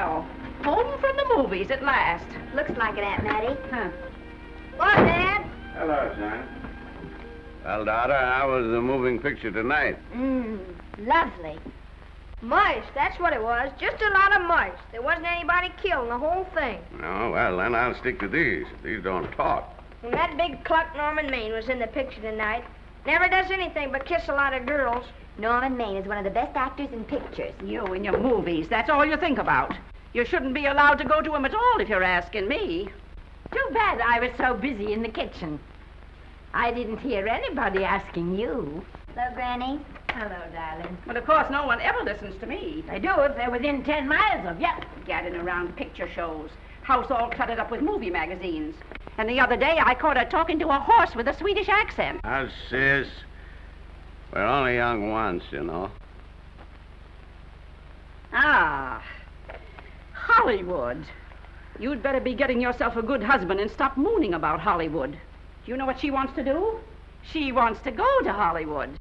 Well, home from the movies at last. Looks like it, Aunt Mattie. Huh. What, Dad? Hello, son. Well, daughter, how was the moving picture tonight? Lovely. Mice, that's what it was. Just a lot of mice. There wasn't anybody killed in the whole thing. Oh, well, then I'll stick to these. These don't talk. And that big cluck Norman Maine was in the picture tonight. Never does anything but kiss a lot of girls. Norman Maine is one of the best actors in pictures. You and your movies, that's all you think about. You shouldn't be allowed to go to him at all if you're asking me. Too bad I was so busy in the kitchen. I didn't hear anybody asking you. Hello, Granny. Hello, darling. But of course, no one ever listens to me. They do if they're within 10 miles of you. Gadding around picture shows. House all cluttered up with movie magazines. And the other day, I caught her talking to a horse with a Swedish accent. Now, sis, we're only young once, you know. Ah, Hollywood. You'd better be getting yourself a good husband and stop mooning about Hollywood. Do you know what she wants to do? She wants to go to Hollywood.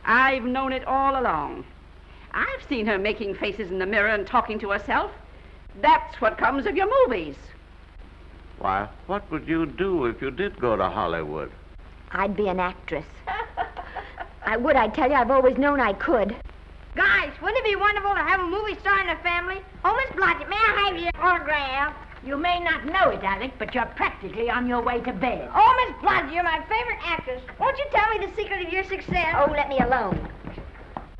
I've known it all along. I've seen her making faces in the mirror and talking to herself. That's what comes of your movies. Why, what would you do if you did go to Hollywood? I'd be an actress. I would, I tell you. I've always known I could. Guys, wouldn't it be wonderful to have a movie star in the family? Oh, Miss Blodgett, may I have your autograph? You may not know it, Alec, but you're practically on your way to bed. Oh, Miss Blodgett, you're my favorite actress. Won't you tell me the secret of your success? Oh, let me alone.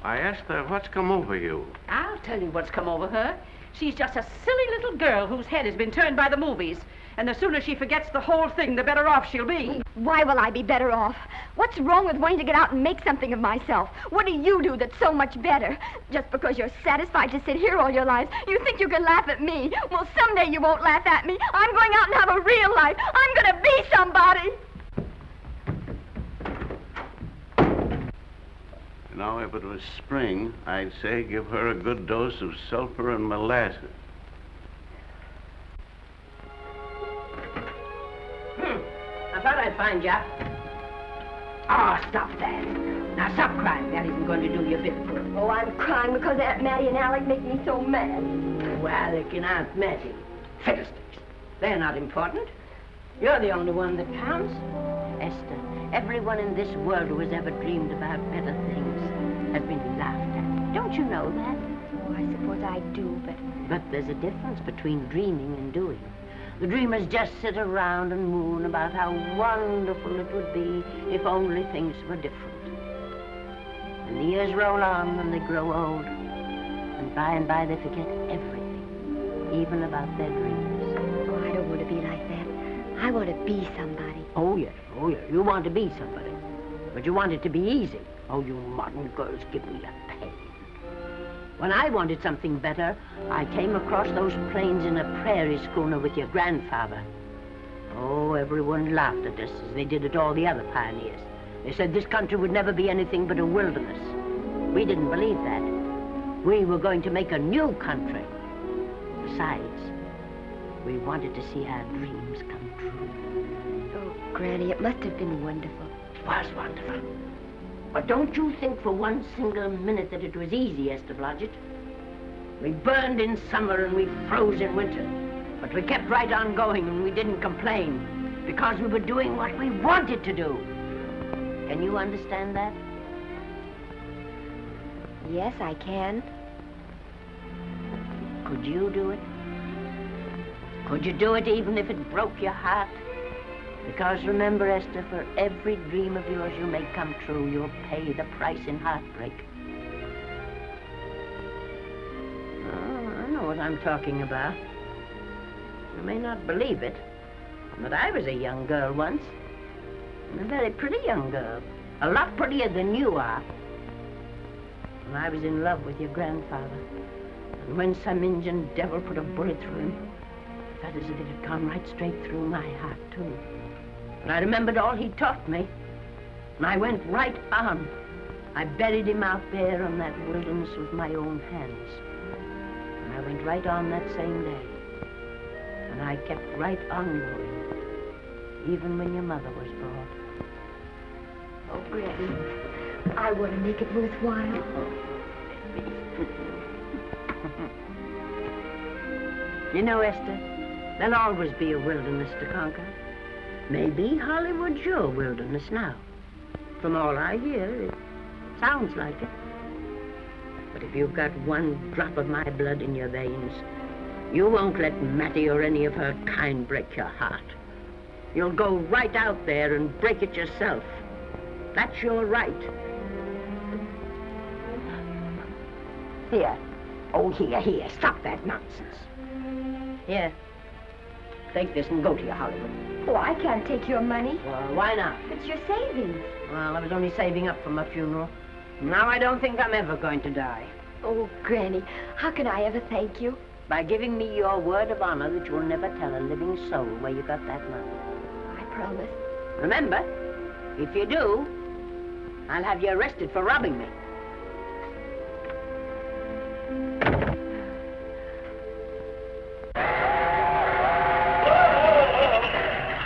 I asked her, what's come over you? I'll tell you what's come over her. She's just a silly little girl whose head has been turned by the movies. And the sooner she forgets the whole thing, the better off she'll be. Why will I be better off? What's wrong with wanting to get out and make something of myself? What do you do that's so much better? Just because you're satisfied to sit here all your life, you think you can laugh at me. Well, someday you won't laugh at me. I'm going out and have a real life. I'm going to be somebody. You know, if it was spring, I'd say give her a good dose of sulfur and molasses. I thought I'd find you. Oh, stop that. Now, stop crying. That isn't going to do you a bit of good. Oh, I'm crying because Aunt Mattie and Alec make me so mad. Oh, Alec and Aunt Mattie. Fiddlesticks. They're not important. You're the only one that counts. Esther, everyone in this world who has ever dreamed about better things has been laughed at. Don't you know that? Oh, I suppose I do, But there's a difference between dreaming and doing. The dreamers just sit around and moon about how wonderful it would be if only things were different. And the years roll on and they grow old. And by they forget everything, even about their dreams. Oh, I don't want to be like that. I want to be somebody. Oh, yes. You want to be somebody. But you want it to be easy. Oh, you modern girls give me a pain. When I wanted something better, I came across those plains in a prairie schooner with your grandfather. Oh, everyone laughed at us as they did at all the other pioneers. They said this country would never be anything but a wilderness. We didn't believe that. We were going to make a new country. Besides, we wanted to see our dreams come true. Oh, Granny, it must have been wonderful. It was wonderful. But don't you think for one single minute that it was easy, Esther Blodgett. We burned in summer and we froze in winter. But we kept right on going and we didn't complain because we were doing what we wanted to do. Can you understand that? Yes, I can. Could you do it? Could you do it even if it broke your heart? Because remember, Esther, for every dream of yours you make come true, you'll pay the price in heartbreak. Oh, I know what I'm talking about. You may not believe it, but I was a young girl once. And a very pretty young girl. A lot prettier than you are. And I was in love with your grandfather. And when some Indian devil put a bullet through him, it felt as if it had gone right straight through my heart, too. And I remembered all he taught me. And I went right on. I buried him out there in that wilderness with my own hands. And I went right on that same day. And I kept right on going, even when your mother was born. Oh, Granny, I want to make it worthwhile. You know, Esther, there'll always be a wilderness to conquer. Maybe Hollywood's your wilderness now. From all I hear, it sounds like it. But if you've got one drop of my blood in your veins, you won't let Mattie or any of her kind break your heart. You'll go right out there and break it yourself. That's your right. Here. Oh, here. Stop that nonsense. Here. Take this and go to your Hollywood. Oh, I can't take your money. Well, why not? It's your savings. Well, I was only saving up for my funeral. Now I don't think I'm ever going to die. Oh, Granny, how can I ever thank you? By giving me your word of honor that you'll never tell a living soul where you got that money. I promise. Remember, if you do, I'll have you arrested for robbing me.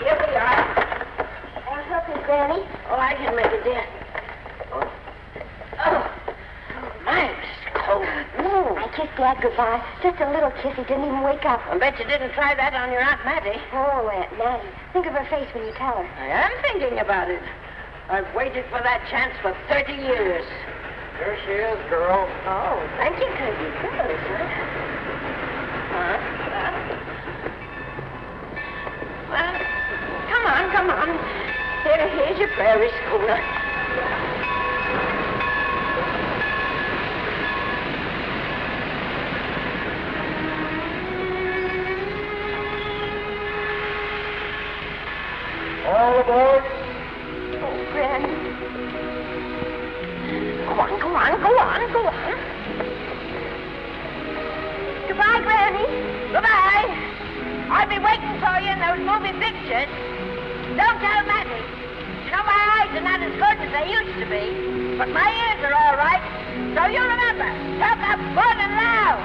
Here we are. Want something, Granny? Oh, I can make it, dear. Oh, my, it's cold. I kissed Dad goodbye. Just a little kiss. He didn't even wake up. I bet you didn't try that on your Aunt Mattie. Oh, Aunt Mattie. Think of her face when you tell her. I am thinking about it. I've waited for that chance for 30 years. Here she is, girl. Oh, thank you, Peggy. Good, sir. Well, come on. Here's your prairie schooner. All aboard. Oh, Granny. Go on. Goodbye, Granny. Goodbye. I'll be waiting for you in those movie pictures. Don't tell Mattie. You know, my eyes are not as good as they used to be, but my ears are all right. So you remember, talk up good and loud.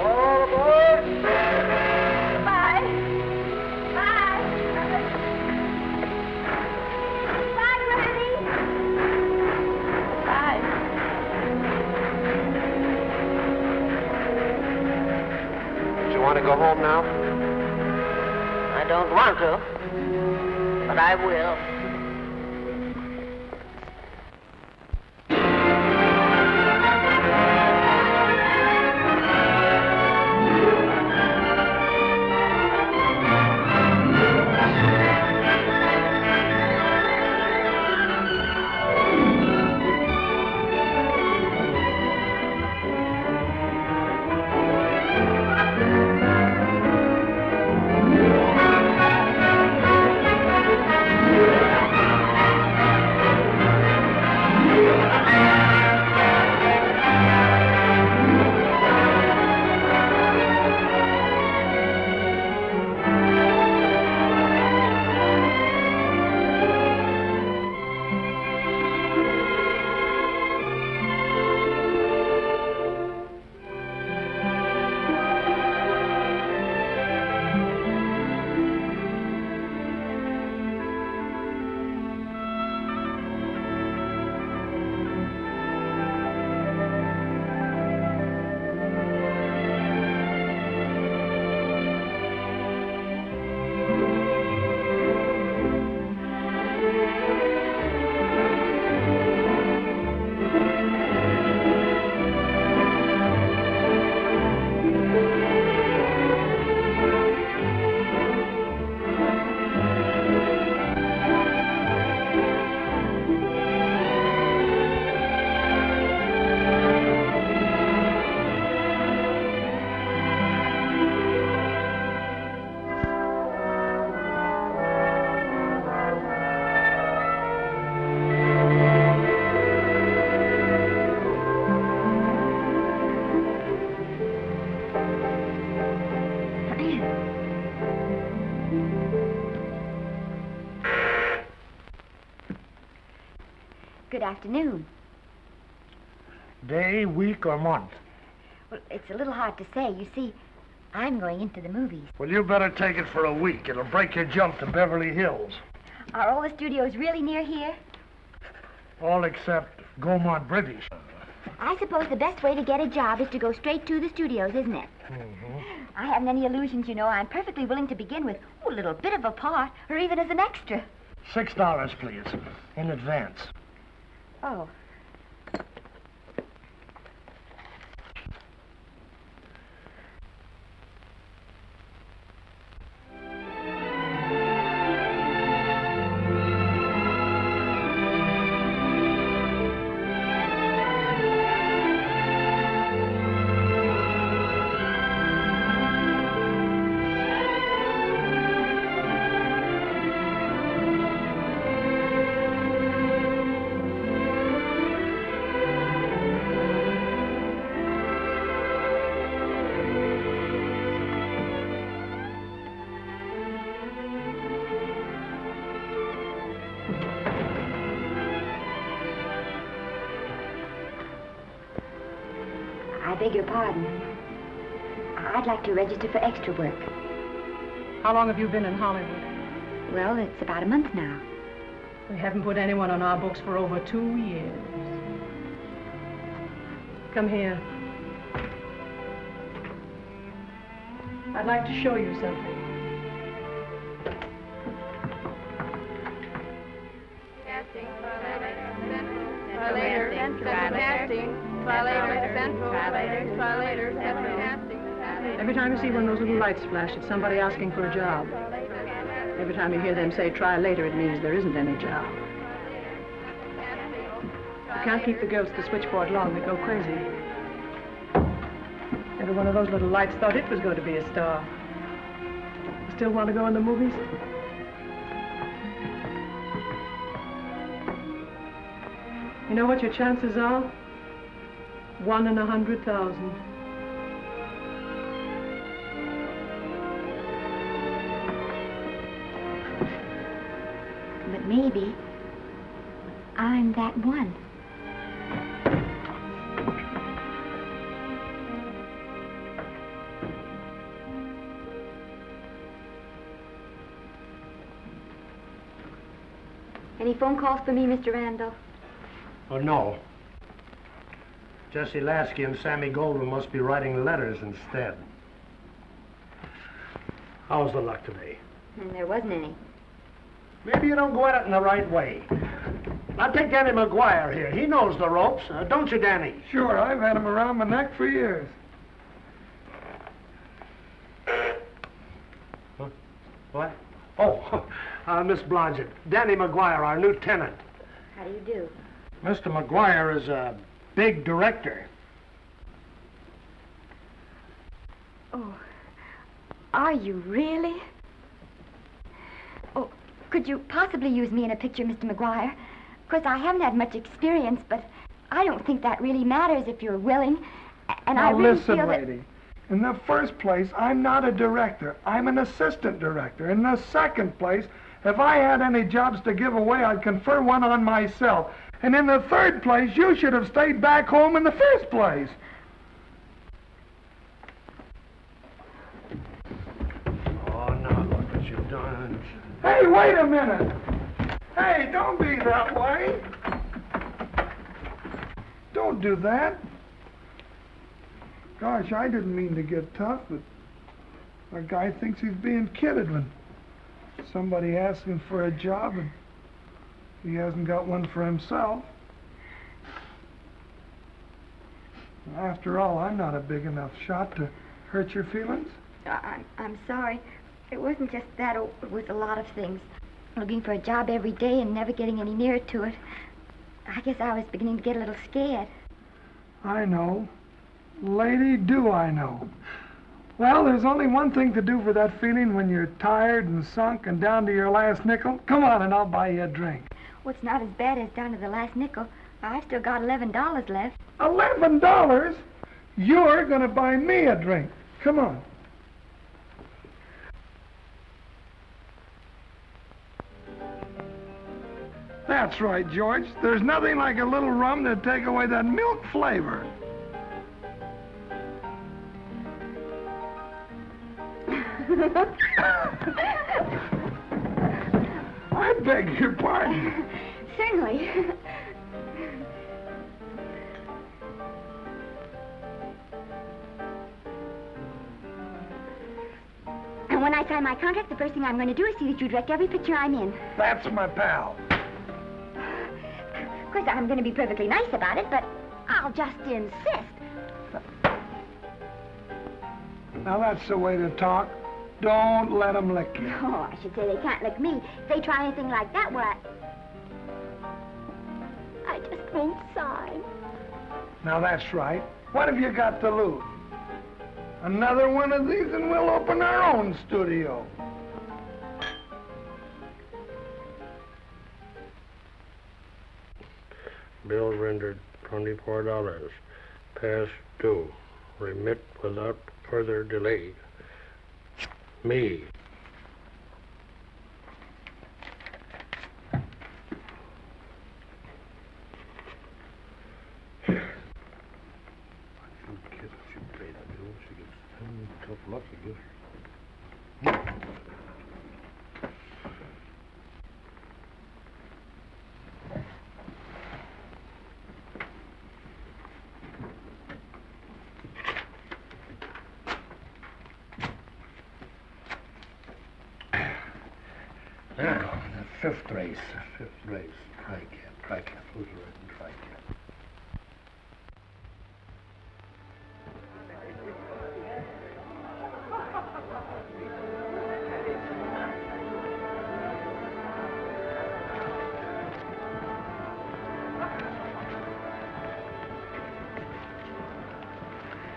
All aboard. Bye. Bye. Bye, Granny. Bye. Do you want to go home now? I don't want to, but I will. Good afternoon. Day, week, or month? Well, it's a little hard to say. You see, I'm going into the movies. Well, you better take it for a week. It'll break your jump to Beverly Hills. Are all the studios really near here? All except Gaumont British. I suppose the best way to get a job is to go straight to the studios, isn't it? Mm-hmm. I haven't any illusions, you know. I'm perfectly willing to begin with a little bit of a part, or even as an extra. $6, please, in advance. Oh. I beg your pardon. I'd like to register for extra work. How long have you been in Hollywood? Well, it's about a month now. We haven't put anyone on our books for over 2 years. Come here. I'd like to show you something. Every time you see one of those little lights flash, it's somebody asking for a job. Every time you hear them say, try later, it means there isn't any job. You can't keep the girls at the switchboard long. They go crazy. Every one of those little lights thought it was going to be a star. You still want to go in the movies? You know what your chances are? 1 in 100,000. But maybe I'm that one. Any phone calls for me, Mr. Randall? Oh, no. Jesse Lasky and Sammy Goldwyn must be writing letters instead. How's the luck today? There wasn't any. Maybe you don't go at it in the right way. Now take Danny McGuire here. He knows the ropes. Don't you, Danny? Sure, I've had him around my neck for years. Huh? What? Oh, Miss Blodgett. Danny McGuire, our new tenant. How do you do? Mr. McGuire is a big director. Oh, are you really? Oh, could you possibly use me in a picture, Mr. McGuire? Of course, I haven't had much experience, but I don't think that really matters if you're willing. And now I really listen, feel lady. That... In the first place, I'm not a director. I'm an assistant director. In the second place, if I had any jobs to give away, I'd confer one on myself. And in the third place, you should have stayed back home in the first place. Oh, now look what you've done. Hey, wait a minute. Hey, don't be that way. Don't do that. Gosh, I didn't mean to get tough, but a guy thinks he's being kidded when somebody asks him for a job and he hasn't got one for himself. After all, I'm not a big enough shot to hurt your feelings. I'm sorry. It wasn't just that. It was a lot of things. Looking for a job every day and never getting any nearer to it. I guess I was beginning to get a little scared. I know. Lady, do I know. Well, there's only one thing to do for that feeling when you're tired and sunk and down to your last nickel. Come on and I'll buy you a drink. Well, it's not as bad as down to the last nickel. I've still got $11 left. $11? You're going to buy me a drink. Come on. That's right, George. There's nothing like a little rum to take away that milk flavor. I beg your pardon. Certainly. And when I sign my contract, the first thing I'm going to do is see that you direct every picture I'm in. That's my pal. Of course, I'm going to be perfectly nice about it, but I'll just insist. Now, that's the way to talk. Don't let them lick you. Oh, I should say they can't lick me. If they try anything like that, well, I just won't sign. Now, that's right. What have you got to lose? Another one of these and we'll open our own studio. Bill rendered $24. Past due. Remit without further delay. Me. Fifth race. Tri-cap. Who's riding tri-cap?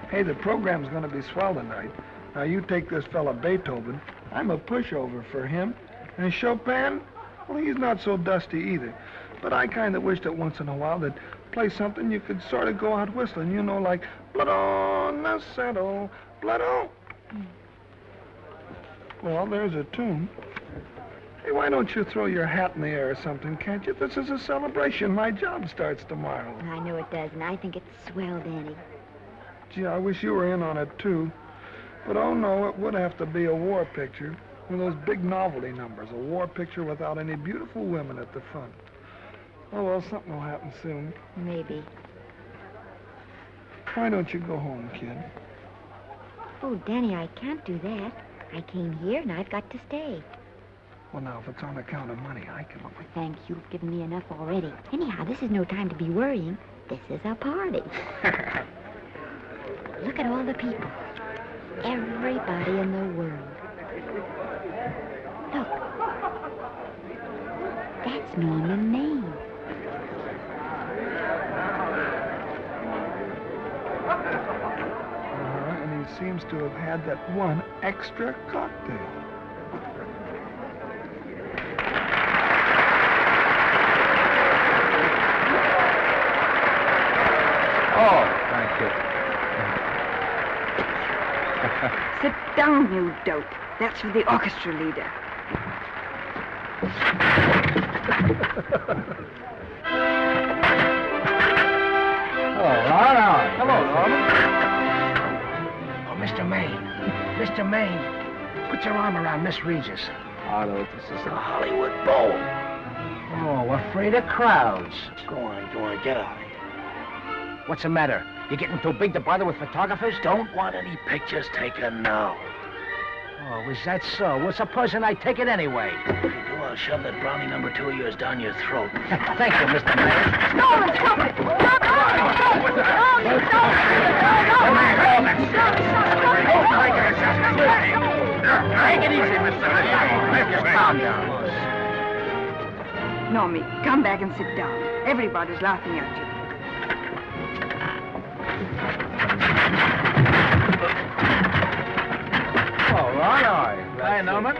Hey, the program's going to be swell tonight. Now, you take this fella Beethoven. I'm a pushover for him. And Chopin, well, he's not so dusty either. But I kind of wish that once in a while they'd play something you could sort of go out whistling, you know, like blood on the saddle, blood on. Well, there's a tune. Hey, why don't you throw your hat in the air or something, can't you? This is a celebration. My job starts tomorrow. I know it does, and I think it's swell, Danny. Gee, I wish you were in on it, too. But, oh, no, it would have to be a war picture. One of those big novelty numbers, a war picture without any beautiful women at the front. Oh, well, something will happen soon. Maybe. Why don't you go home, kid? Oh, Danny, I can't do that. I came here, and I've got to stay. Well, now, if it's on account of money, I can... Oh, thanks. You've given me enough already. Anyhow, this is no time to be worrying. This is a party. Look at all the people. Everybody in the world. Look. That's Norman Maine. And he seems to have had that one extra cocktail. Oh, thank you. Sit down, you dope. That's for the orchestra leader. Hello, Norman. Oh, Mr. Maine, put your arm around Miss Regis. Arnold, this is a Hollywood bowl. Oh, afraid of crowds. Go on, get out of here. What's the matter? You getting too big to bother with photographers? Don't want any pictures taken now. Oh, is that so? Well, supposing I take it anyway. If you do, I'll shove that brownie number 2 of yours down your throat. Thank you, Mr. Mayor. Norman, stop it! Stop it! Take it easy, Mr. Mayor. Just calm down. Normie, come back and sit down. Everybody's laughing at you. All right. Hi, Norman.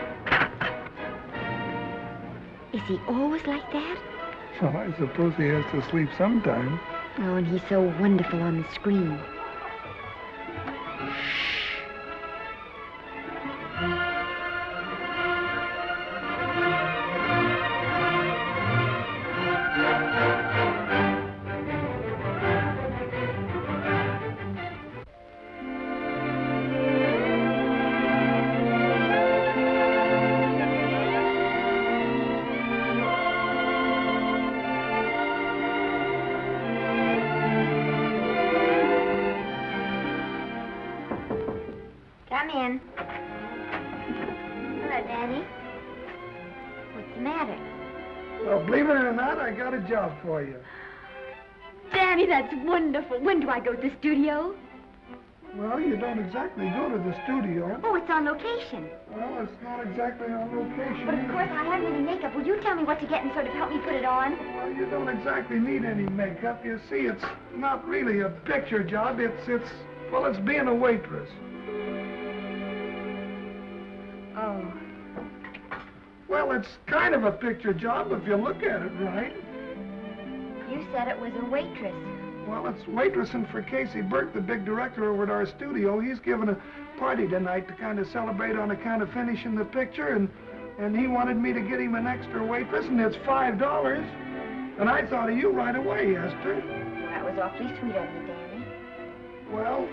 Is he always like that? Well, I suppose he has to sleep sometime. Oh, and he's so wonderful on the screen. Come in. Hello, Danny. What's the matter? Well, believe it or not, I got a job for you. Danny, that's wonderful. When do I go to the studio? Well, you don't exactly go to the studio. Oh, it's on location. Well, it's not exactly on location. But of course, I haven't any makeup. Will you tell me what to get and sort of help me put it on? Well, you don't exactly need any makeup. You see, it's not really a picture job. It's being a waitress. Oh. Well, it's kind of a picture job if you look at it right. You said it was a waitress. Well, it's waitressing for Casey Burke, the big director over at our studio. He's giving a party tonight to kind of celebrate on account of finishing the picture, and he wanted me to get him an extra waitress, and it's $5. And I thought of you right away, Esther. That was awfully sweet of you, Danny. Well,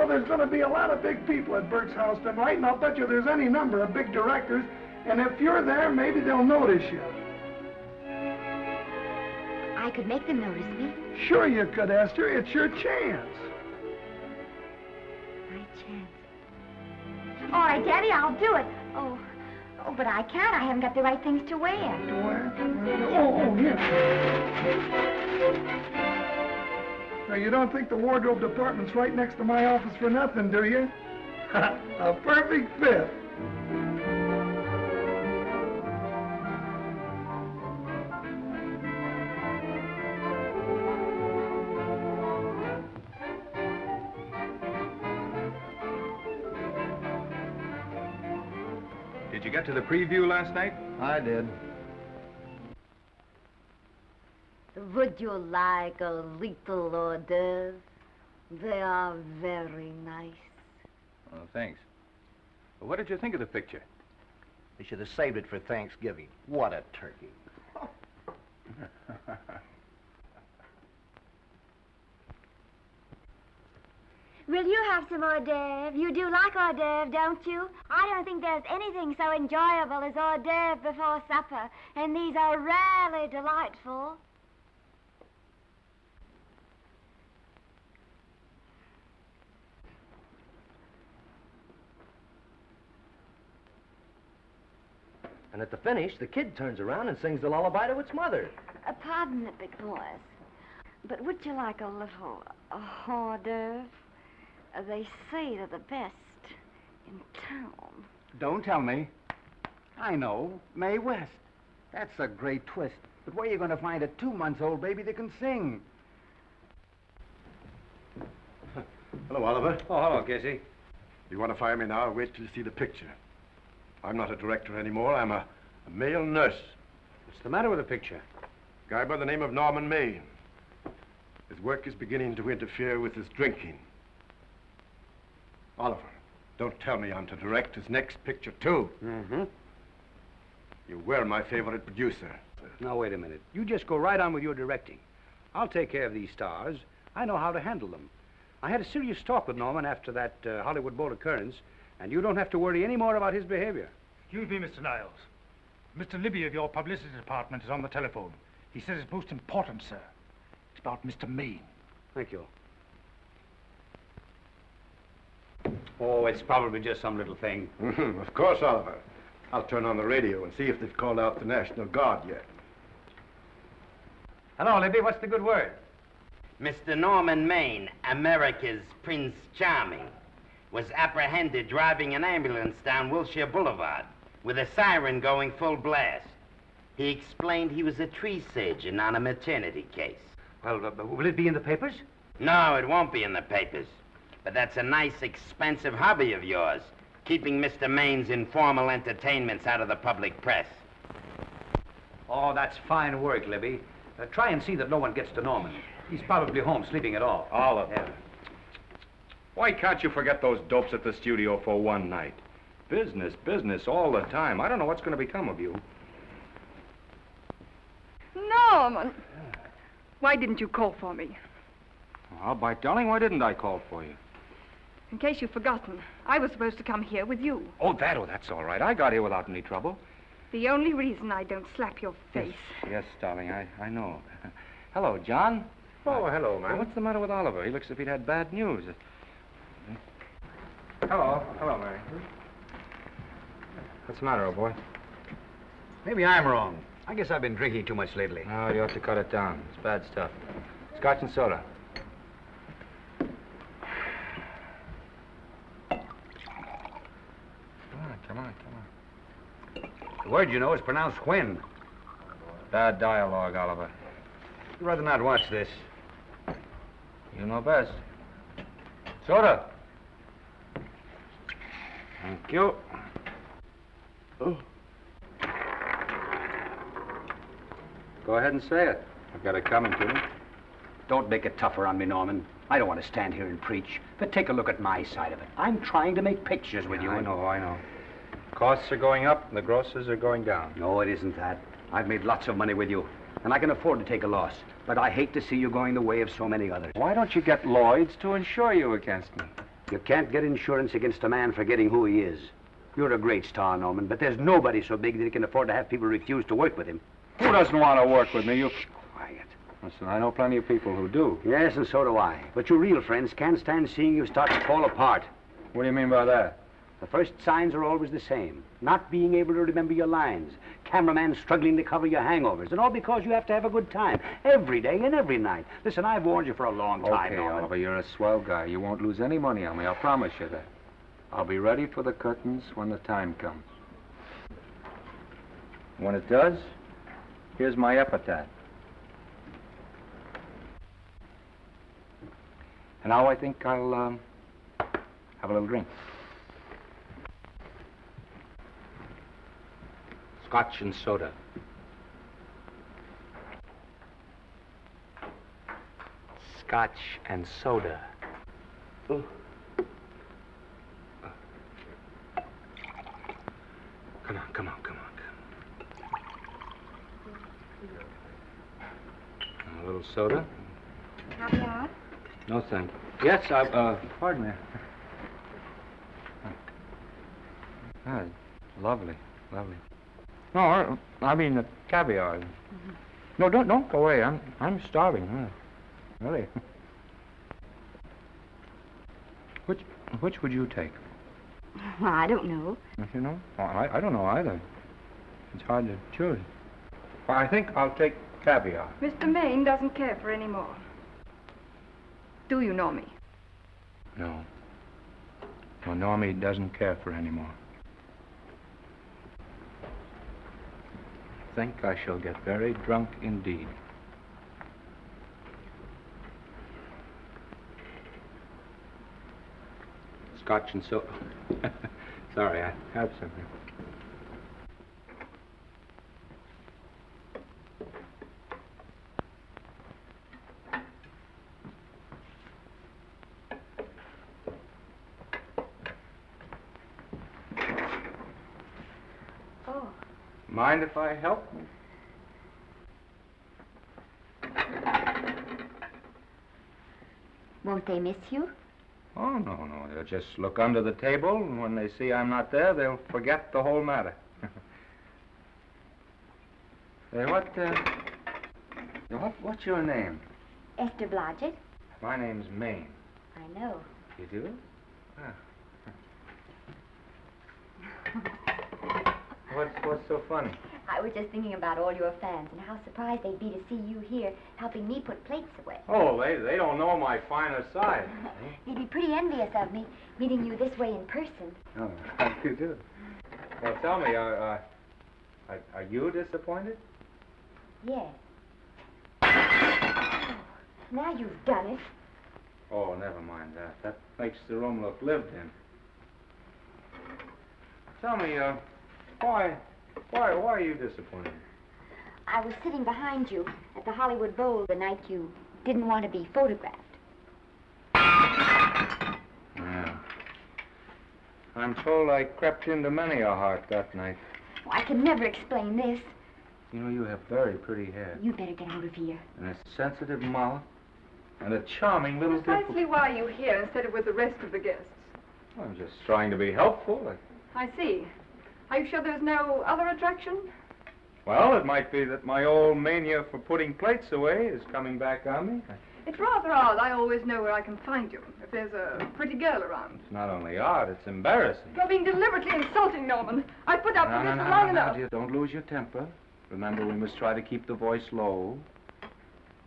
there's going to be a lot of big people at Burke's house tonight, and I'll bet you there's any number of big directors, and if you're there, maybe they'll notice you. I could make them notice me. Sure you could, Esther. It's your chance. My chance. All right, Daddy, I'll do it. Oh, but I can't. I haven't got the right things to wear. To wear? Oh, here. Now, you don't think the wardrobe department's right next to my office for nothing, do you? A perfect fit. Did you get to the preview last night? I did. Would you like a little hors d'oeuvre? They are very nice. Oh, thanks. Well, what did you think of the picture? They should have saved it for Thanksgiving. What a turkey. Will you have some hors d'oeuvre? You do like hors d'oeuvre, don't you? I don't think there's anything so enjoyable as hors d'oeuvre before supper, and these are rarely delightful. And at the finish, the kid turns around and sings the lullaby to its mother. Pardon the big boys, but would you like a little hors d'oeuvre? They say they're the best in town. Don't tell me. I know. Mae West. That's a great twist. But where are you going to find a 2-month-old baby that can sing? Hello, Oliver. Oh, hello, Casey. You want to fire me now or wait till you see the picture? I'm not a director anymore. I'm a male nurse. What's the matter with the picture? A guy by the name of Norman Maine. His work is beginning to interfere with his drinking. Oliver, don't tell me I'm to direct his next picture, too. Mm-hmm. You were my favorite producer. Now, wait a minute. You just go right on with your directing. I'll take care of these stars. I know how to handle them. I had a serious talk with Norman after that Hollywood boat occurrence, and you don't have to worry any more about his behavior. Excuse me, Mr. Niles. Mr. Libby of your publicity department is on the telephone. He says it's most important, sir. It's about Mr. Maine. Thank you. Oh, it's probably just some little thing. Of course, Oliver. I'll turn on the radio and see if they've called out the National Guard yet. Hello, Libby. What's the good word? Mr. Norman Maine, America's Prince Charming, was apprehended driving an ambulance down Wilshire Boulevard with a siren going full blast. He explained he was a tree surgeon on a maternity case. Well, will it be in the papers? No, it won't be in the papers. But that's a nice, expensive hobby of yours, keeping Mr. Maine's informal entertainments out of the public press. Oh, that's fine work, Libby. Try and see that no one gets to Norman. He's probably home sleeping it off. Oliver. Yeah. Why can't you forget those dopes at the studio for one night? Business, business all the time. I don't know what's going to become of you. Norman! Why didn't you call for me? Well, by darling, why didn't I call for you? In case you've forgotten, I was supposed to come here with you. Oh, that's all right. I got here without any trouble. The only reason I don't slap your face. Yes, darling, I know. Hello, John. Oh, hello, man. What's the matter with Oliver? He looks as if he'd had bad news. Hello, Mary. What's the matter, old boy? Maybe I'm wrong. I guess I've been drinking too much lately. No, you ought to cut it down. It's bad stuff. Scotch and soda. Come on. The word, you know, is pronounced Guinn. Bad dialogue, Oliver. I'd rather not watch this. You know best. Soda. Thank you. Oh. Go ahead and say it. I've got it coming to me. Don't make it tougher on me, Norman. I don't want to stand here and preach, but take a look at my side of it. I'm trying to make pictures with you. I know. Costs are going up, and the grosses are going down. No, it isn't that. I've made lots of money with you, and I can afford to take a loss. But I hate to see you going the way of so many others. Why don't you get Lloyd's to insure you against me? You can't get insurance against a man forgetting who he is. You're a great star, Norman, but there's nobody so big that he can afford to have people refuse to work with him. Who doesn't want to work with me? You... Quiet. Listen, I know plenty of people who do. Yes, and so do I. But your real friends can't stand seeing you start to fall apart. What do you mean by that? The first signs are always the same. Not being able to remember your lines. Cameraman struggling to cover your hangovers. And all because you have to have a good time. Every day and every night. Listen, I've warned you for a long time, Okay, Norman. Oliver, you're a swell guy. You won't lose any money on me. I'll promise you that. I'll be ready for the curtains when the time comes. When it does, here's my epitaph. And now I think I'll have a little drink. Scotch and soda. Scotch and soda. Ooh. Come on. A little soda? Caviar? No, thank you. Yes, pardon me. Ah, lovely. No, I mean the caviar. Mm-hmm. No, don't go away. I'm starving. Really. Which would you take? Well, I don't know. You know? I don't know either. It's hard to choose. Well, I think I'll take caviar. Mr. Maine doesn't care for any more. Do you, Normie? No. No, Normie doesn't care for any more. I think I shall get very drunk indeed. Scotch and soda. Sorry, I have something. Oh. Mind if I help? Won't they miss you? Oh, no. They'll just look under the table, and when they see I'm not there, they'll forget the whole matter. Hey, what's your name? Esther Blodgett. My name's Maine. I know. You do? What's so funny? I was just thinking about all your fans and how surprised they'd be to see you here helping me put plates away. Oh, they don't know my finer side. They'd be pretty envious of me, meeting you this way in person. Oh, how you do? Well, tell me, are you disappointed? Yes. Oh, now you've done it. Oh, never mind that. That makes the room look lived in. Tell me, why are you disappointed? I was sitting behind you at the Hollywood Bowl the night you didn't want to be photographed. Yeah. I'm told I crept into many a heart that night. Oh, I can never explain this. You know, you have very pretty hair. You better get out of here. And a sensitive mouth. And a charming little Precisely why are you here instead of with the rest of the guests? I'm just trying to be helpful. I see. Are you sure there's no other attraction? Well, it might be that my old mania for putting plates away is coming back on me. It's rather odd. I always know where I can find you if there's a pretty girl around. It's not only odd, it's embarrassing. You're being deliberately insulting, Norman. I put up with this for long enough. Dear, don't lose your temper. Remember, we must try to keep the voice low.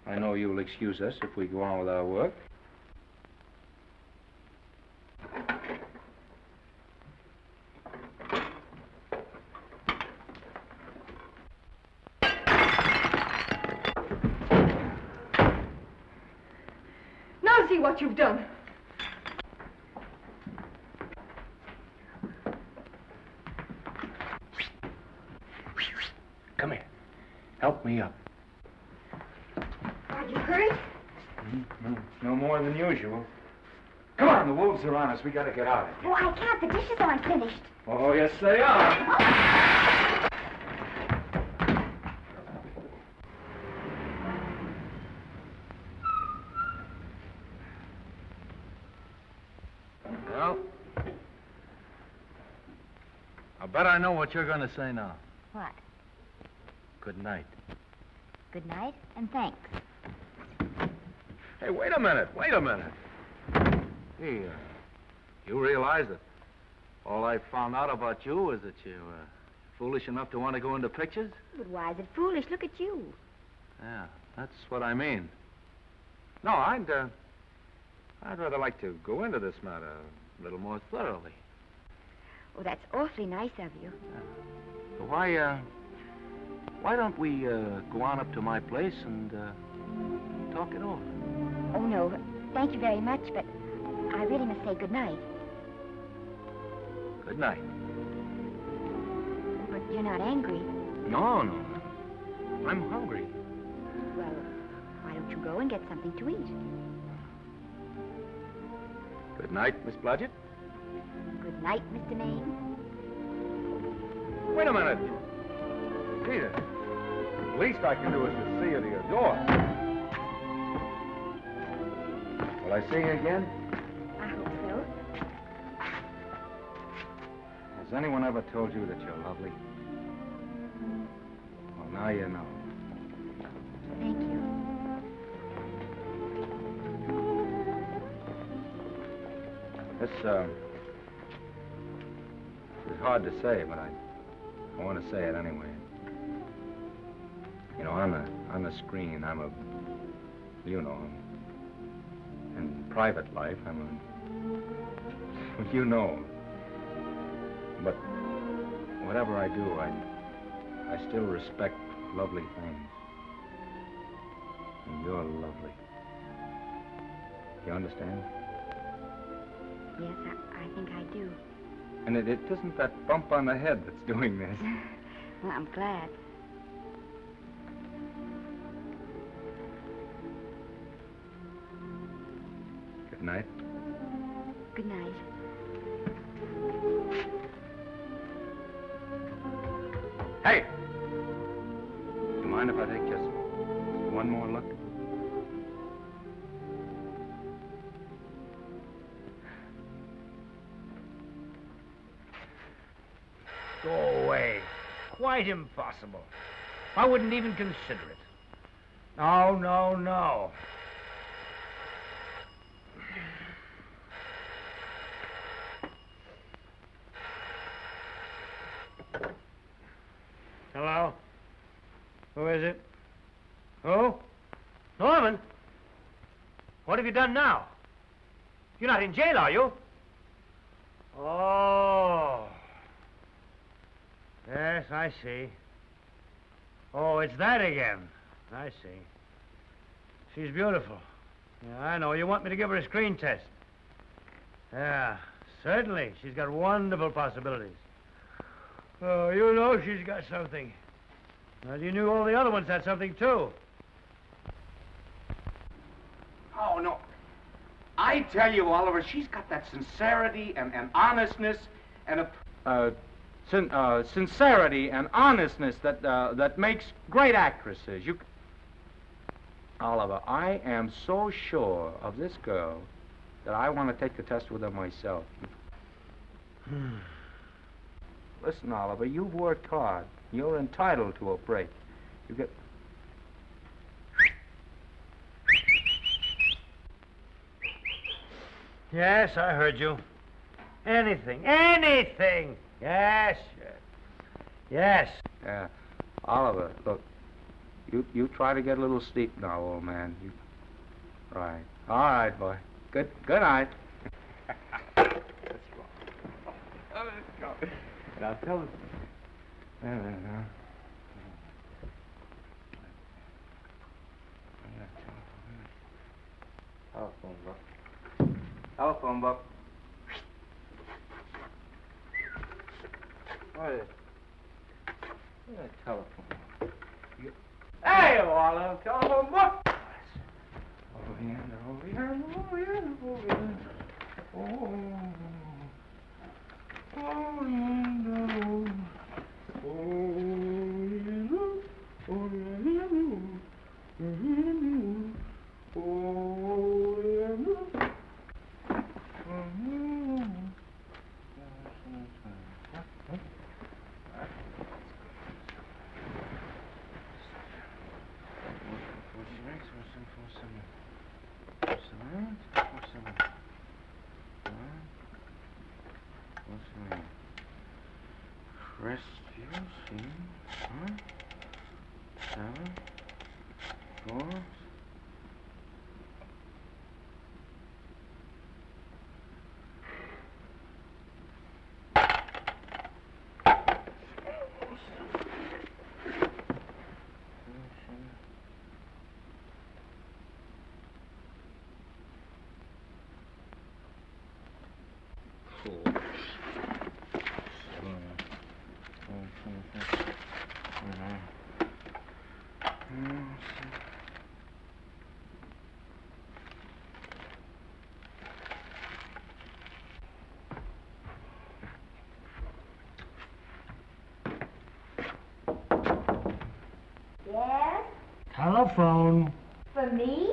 I know you'll excuse us if we go on with our work. Now see what you've done. Come here. Help me up. Are you hurt? No more than usual. Come on, the wolves are on us. We gotta get out of here. Oh, I can't. The dishes aren't finished. Oh, yes, they are. Well, I bet I know what you're going to say now. What? Good night. Good night, and thanks. Hey, wait a minute. Hey, you realize that all I found out about you is that you're foolish enough to want to go into pictures? But why is it foolish? Look at you. Yeah, that's what I mean. No, I'd rather like to go into this matter a little more thoroughly. Oh, that's awfully nice of you. So why don't we go on up to my place and talk it over? Oh, no. Thank you very much, but I really must say good night. Good night. But you're not angry. No. I'm hungry. Well, why don't you go and get something to eat? Good night, Miss Blodgett. Good night, Mr. Maine. Wait a minute. Peter, the least I can do is to see you to your door. Will I see you again? I hope so. Has anyone ever told you that you're lovely? Well, now you know. Thank you. This is hard to say, but I want to say it anyway. You know, on the screen, I'm a, you know, in private life, I'm a, well, you know. But whatever I do, I still respect lovely things. And you're lovely. You understand? Yes, I think I do. And it isn't that bump on the head that's doing this. Well, I'm glad. Good night. Good night. Hey! You mind if I take just one more look? Go away. Quite impossible. I wouldn't even consider it. No. Hello? Who is it? Who? Norman? What have you done now? You're not in jail, are you? Oh. Yes, I see. Oh, it's that again. I see. She's beautiful. Yeah, I know. You want me to give her a screen test? Yeah, certainly. She's got wonderful possibilities. Oh, you know she's got something. Well, you knew all the other ones had something, too. Oh, no. I tell you, Oliver, she's got that sincerity and honestness and a... sincerity and honestness that makes great actresses. Oliver, I am so sure of this girl that I want to take the test with her myself. Listen, Oliver, you've worked hard. You're entitled to a break. You get... Yes, I heard you. Anything. Anything! Yes, yes. Yes. Yeah. Oliver, look. You try to get a little sleep now, old man. Right. All right, boy. Good night. Let's go. Now tell us. Telephone book. Telephone book. What is it? Telephone book. Hey, Olive, telephone book. Over here. Yes? Telephone. For me?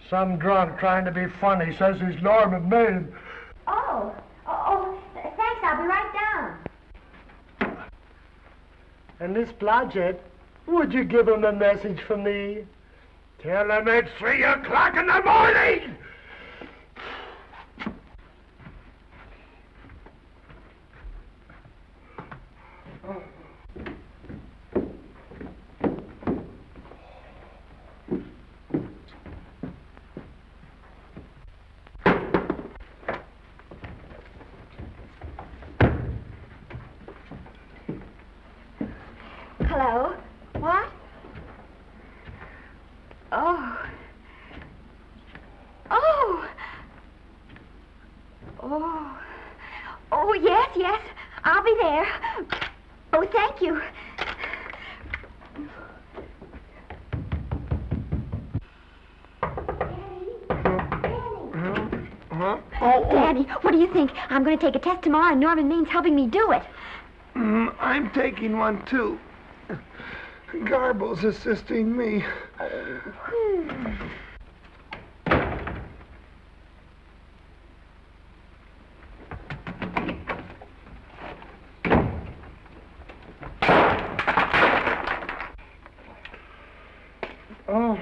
Some drunk trying to be funny says he's Norman Maine. Oh, thanks. I'll be right down. And Miss Blodgett, would you give him a message for me? Tell him it's 3 o'clock in the morning! Hello? What? Oh. Oh. Oh. Oh, yes. I'll be there. Oh, thank you. Daddy, what do you think? I'm going to take a test tomorrow, and Norman Maine's helping me do it. I'm taking one, too. Garble's assisting me. Oh.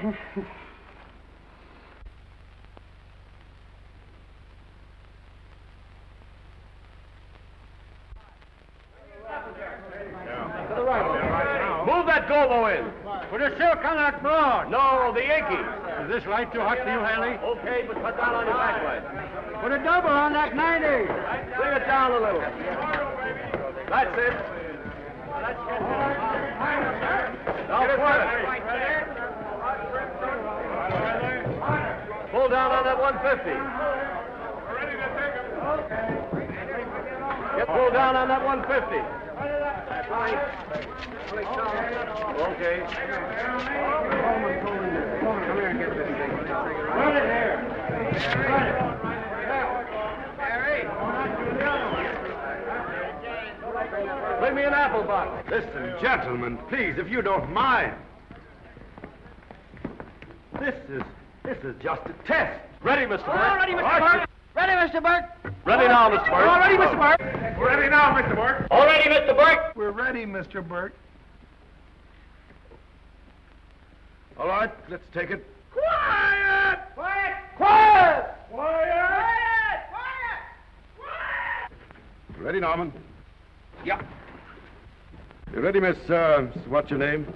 Move that Golo in. Put a silk on that broad. No, the Yankee. Is this light too hot for you, Haley? Okay, but cut down on your backlight. Put a double on that 90. Bring it down a little. That's it. Now point it. Pull down on that 150. Get pulled down on that 150. Okay. Come here and get this thing. Run it here. Run it. Bring me an apple box. Listen, gentlemen, please, if you don't mind. This is just a test. Ready, Mr. Burke? All ready, Mr. Burke. Ready, Mr. Burke. Ready now, Mr. Burke. All ready, Mr. Burke. We're ready now, Mr. Burke. All ready, Mr. Burke. We're ready, Mr. Burke. All right, let's take it. Quiet! Quiet! Quiet! Quiet! Ready, Norman? Yeah. You ready, Miss, what's your name?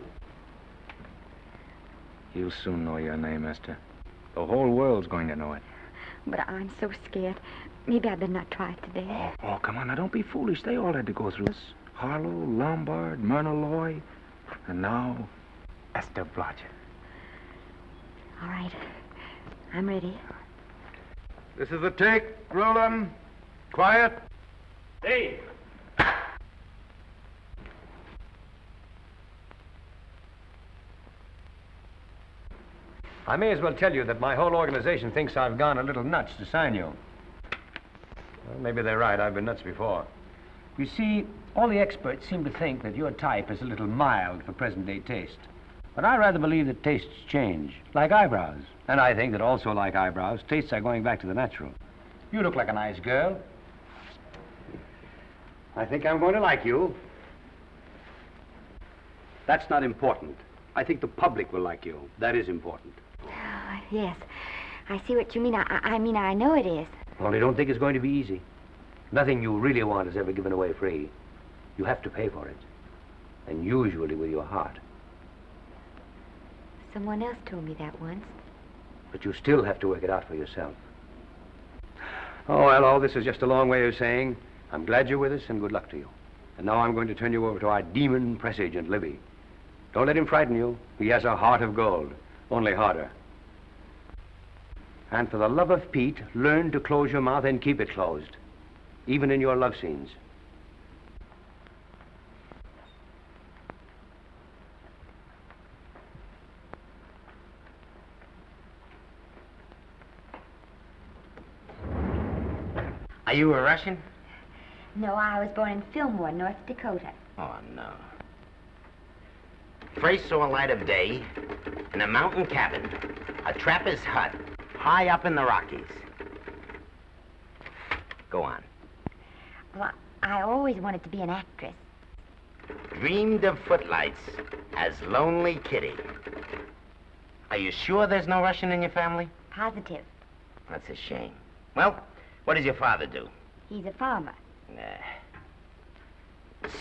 You'll soon know your name, Esther. The whole world's going to know it. But I'm so scared. Maybe I better not try it today. Oh, come on, now don't be foolish. They all had to go through this. Harlow, Lombard, Myrna Loy, and now Esther Blodgett. All right. I'm ready. This is the take. Roll 'em. Quiet. Hey! I may as well tell you that my whole organization thinks I've gone a little nuts to sign you. Well, maybe they're right. I've been nuts before. You see, all the experts seem to think that your type is a little mild for present-day taste. But I rather believe that tastes change, like eyebrows. And I think that also like eyebrows, tastes are going back to the natural. You look like a nice girl. I think I'm going to like you. That's not important. I think the public will like you. That is important. Oh, yes. I see what you mean. I mean, I know it is. Only don't think it's going to be easy. Nothing you really want is ever given away free. You have to pay for it. And usually with your heart. Someone else told me that once. But you still have to work it out for yourself. Oh, well, all this is just a long way of saying, I'm glad you're with us and good luck to you. And now I'm going to turn you over to our demon press agent, Libby. Don't let him frighten you. He has a heart of gold, only harder. And for the love of Pete, learn to close your mouth and keep it closed, even in your love scenes. Are you a Russian? No, I was born in Fillmore, North Dakota. Oh, no. First saw light of day in a mountain cabin, a trapper's hut, high up in the Rockies. Go on. Well, I always wanted to be an actress. Dreamed of footlights as Lonely Kitty. Are you sure there's no Russian in your family? Positive. That's a shame. Well, what does your father do? He's a farmer.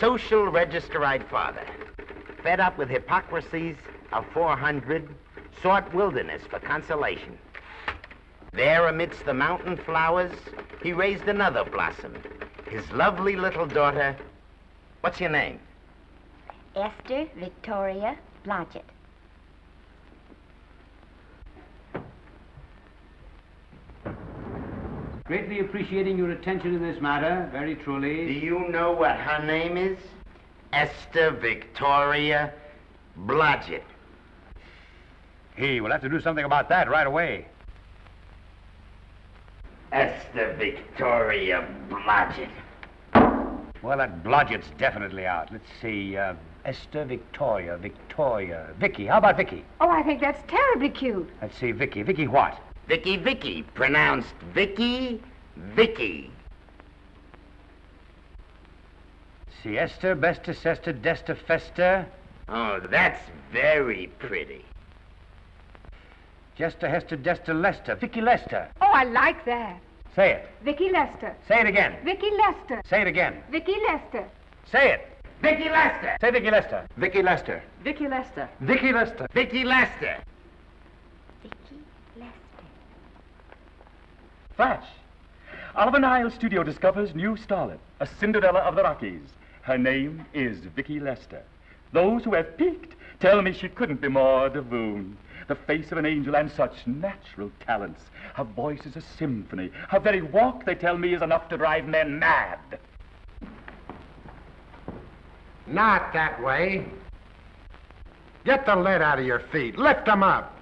Social registerite father. Fed up with hypocrisies of 400, sought wilderness for consolation. There amidst the mountain flowers, he raised another blossom. His lovely little daughter. What's your name? Esther Victoria Blodgett. Greatly appreciating your attention in this matter, very truly. Do you know what her name is? Esther Victoria Blodgett. Hey, we'll have to do something about that right away. Esther Victoria Blodgett. Well, that Blodgett's definitely out. Let's see, Esther Victoria, Vicki. How about Vicki? Oh, I think that's terribly cute. Let's see, Vicki. Vicki what? Vicki, pronounced Vicki. See, Esther, Besta, Sesta, Desta, Festa. Oh, that's very pretty. Jester, Hester, Desta, Lester. Vicki Lester. Oh, I like that. Say it. Vicki Lester. Say it again. Vicki Lester. Say it again. Vicki Lester. Say it. Vicki Lester. Say Vicki Lester. Vicki Lester. Vicki Lester. Vicki Lester. Vicki Lester. Vicki Lester. Flash. Oliver Nile Studio discovers new starlet, a Cinderella of the Rockies. Her name is Vicki Lester. Those who have peeked tell me she couldn't be more Devine. The face of an angel and such natural talents. Her voice is a symphony. Her very walk, they tell me, is enough to drive men mad. Not that way. Get the lead out of your feet. Lift them up.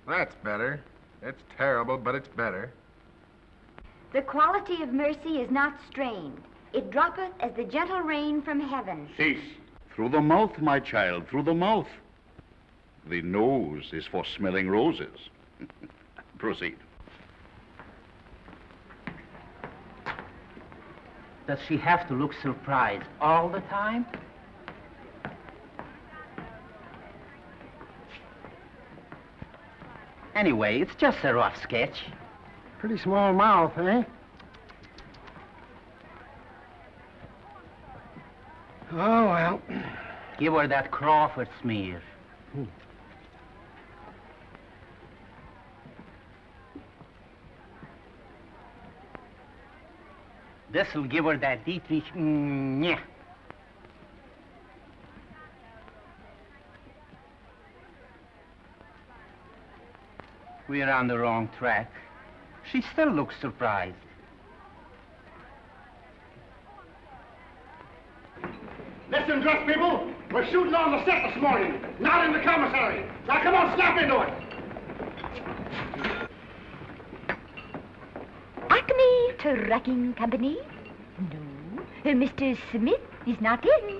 That's better. It's terrible, but it's better. The quality of mercy is not strained. It droppeth as the gentle rain from heaven. Cease. Through the mouth, my child, through the mouth. The nose is for smelling roses. Proceed. Does she have to look surprised all the time? Anyway, it's just a rough sketch. Pretty small mouth, eh? Oh, well. Give her that Crawford smear. This'll give her that Dietrich. Yeah. We're on the wrong track. She still looks surprised. Listen, dress people. We're shooting on the set this morning, not in the commissary. Now, come on, snap into it. Acme Trucking Company? No. Mr. Smith is not in.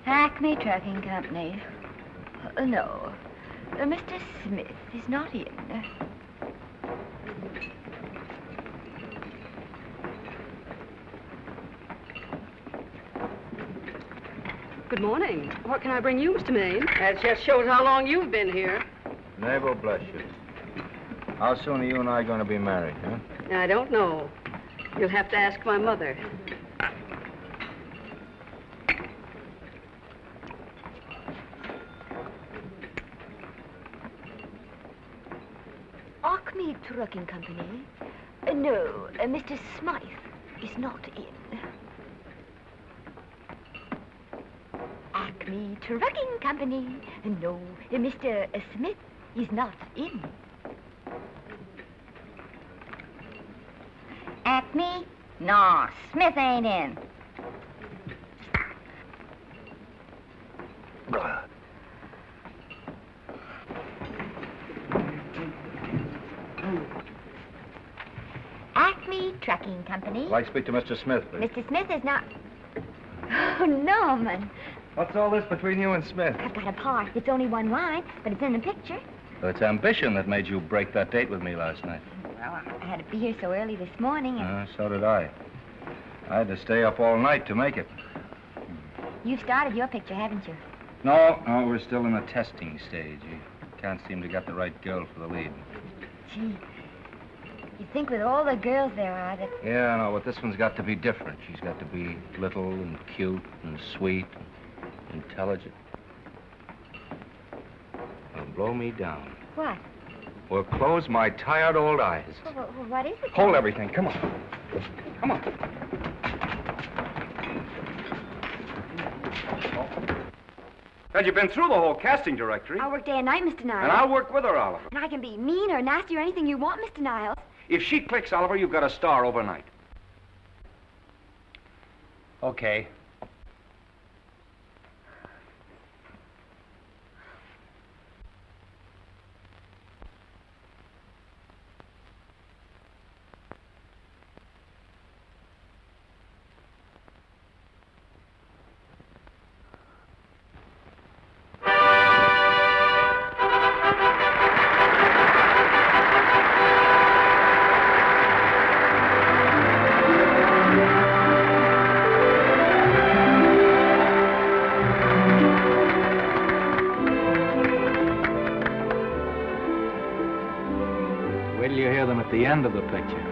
Acme Trucking Company. No. Mr. Smith is not in. Good morning. What can I bring you, Mr. Maine? That just shows how long you've been here. Neighbor, bless you. How soon are you and I going to be married, huh? I don't know. You'll have to ask my mother. Acme Trucking Company? No, Mr. Smythe is not in. Acme Trucking Company? No, Mr. Smith is not in. Acme? No, Smith ain't in. Acme Trucking Company? I'd like to speak to Mr. Smith, please. Mr. Smith is not... Oh, Norman. What's all this between you and Smith? I've got a part. It's only one line, but it's in the picture. So it's ambition that made you break that date with me last night. Well, I had to be here so early this morning, and So did I. I had to stay up all night to make it. you've started your picture, haven't you? No, we're still in the testing stage. You can't seem to get the right girl for the lead. Gee, you'd think with all the girls there are that... Yeah, I know, but this one's got to be different. She's got to be little and cute and sweet and intelligent. It'll blow me down. What? Will close my tired old eyes. Well, what is it? Hold everything. Come on. Come on. Had you been through the whole casting directory? I work day and night, Mr. Niles. And I'll work with her, Oliver. And I can be mean or nasty or anything you want, Mr. Niles. If she clicks, Oliver, you've got a star overnight. Okay. The end of the picture.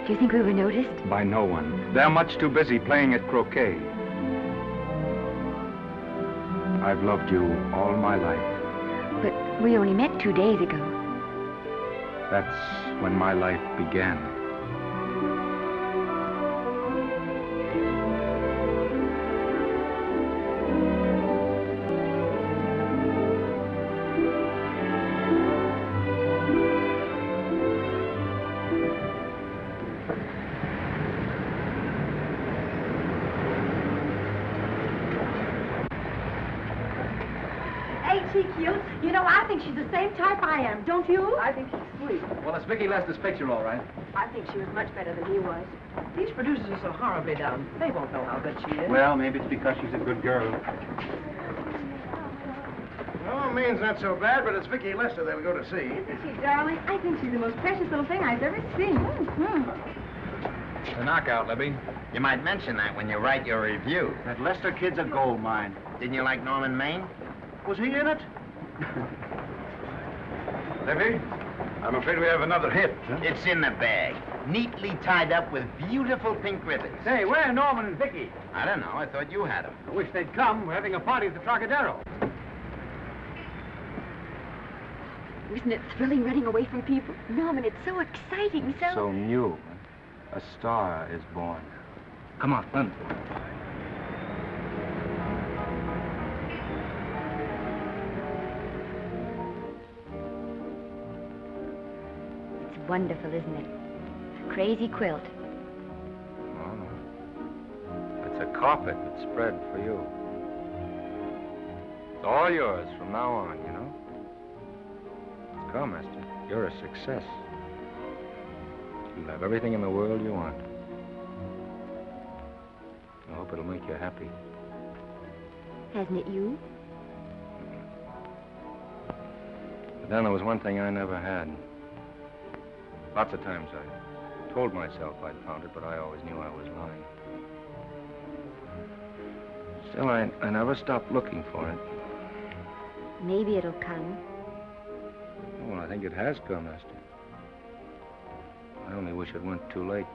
Do you think we were noticed? By no one. They're much too busy playing at croquet. I've loved you all my life. But we only met 2 days ago. That's when my life began. she cute? You know, I think she's the same type I am, don't you? I think she's sweet. Well, it's Vicki Lester's picture, all right. I think she was much better than he was. These producers are so horribly down. They won't know how good she is. Well, maybe it's because she's a good girl. Oh, Maine's not so bad, but it's Vicki Lester they'll go to see. Isn't she, darling? I think she's the most precious little thing I've ever seen. The knockout, Libby. You might mention that when you write your review. That Lester kid's a gold mine. Didn't you like Norman Maine? Was he in it? Libby, I'm afraid we have another hit. Huh? It's in the bag, neatly tied up with beautiful pink ribbons. Say, where are Norman and Vicki? I don't know. I thought you had them. I wish they'd come. We're having a party at the Trocadero. Isn't it thrilling running away from people? Norman, it's so exciting, So new. A star is born. Come on, run. It's wonderful, isn't it? A crazy quilt. Oh, no. It's a carpet that's spread for you. It's all yours from now on, you know? Come, Esther. You're a success. You'll have everything in the world you want. I hope it'll make you happy. Hasn't it you? But then there was one thing I never had. Lots of times I told myself I'd found it, but I always knew I was lying. Still, I never stopped looking for it. Maybe it'll come. Well, I think it has come, Esther. I only wish it went too late.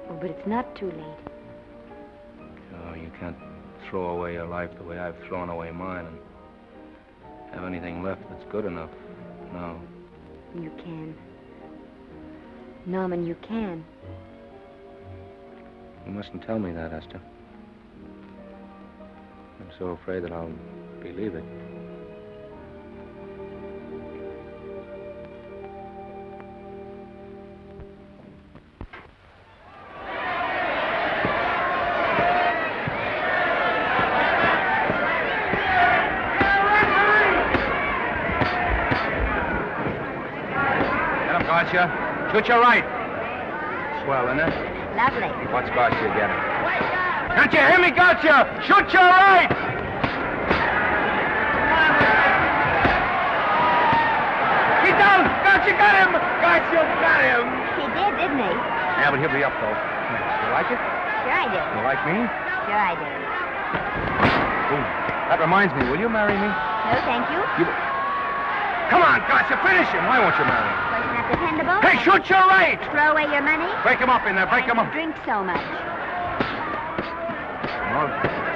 Oh, but it's not too late. Oh, you can't throw away your life the way I've thrown away mine and have anything left that's good enough. No. You can. Norman, you can. You mustn't tell me that, Esther. I'm so afraid that I'll believe it. Gotcha. Shoot your right. Swell, isn't it? Lovely. What's gotcha getting? Can't you hear me, gotcha? Shoot your right! He's down! Gotcha got him! Gotcha got him! He did, didn't he? Yeah, but he'll be up, though. You like it? Sure I do. You like me? Sure I do. Ooh, that reminds me. Will you marry me? No, thank you. Come on, gotcha, finish him. Why won't you marry him? Wasn't that dependable? Hey, shoot your right! Throw away your money? Break him up in there, break him up. Drink so much. Well,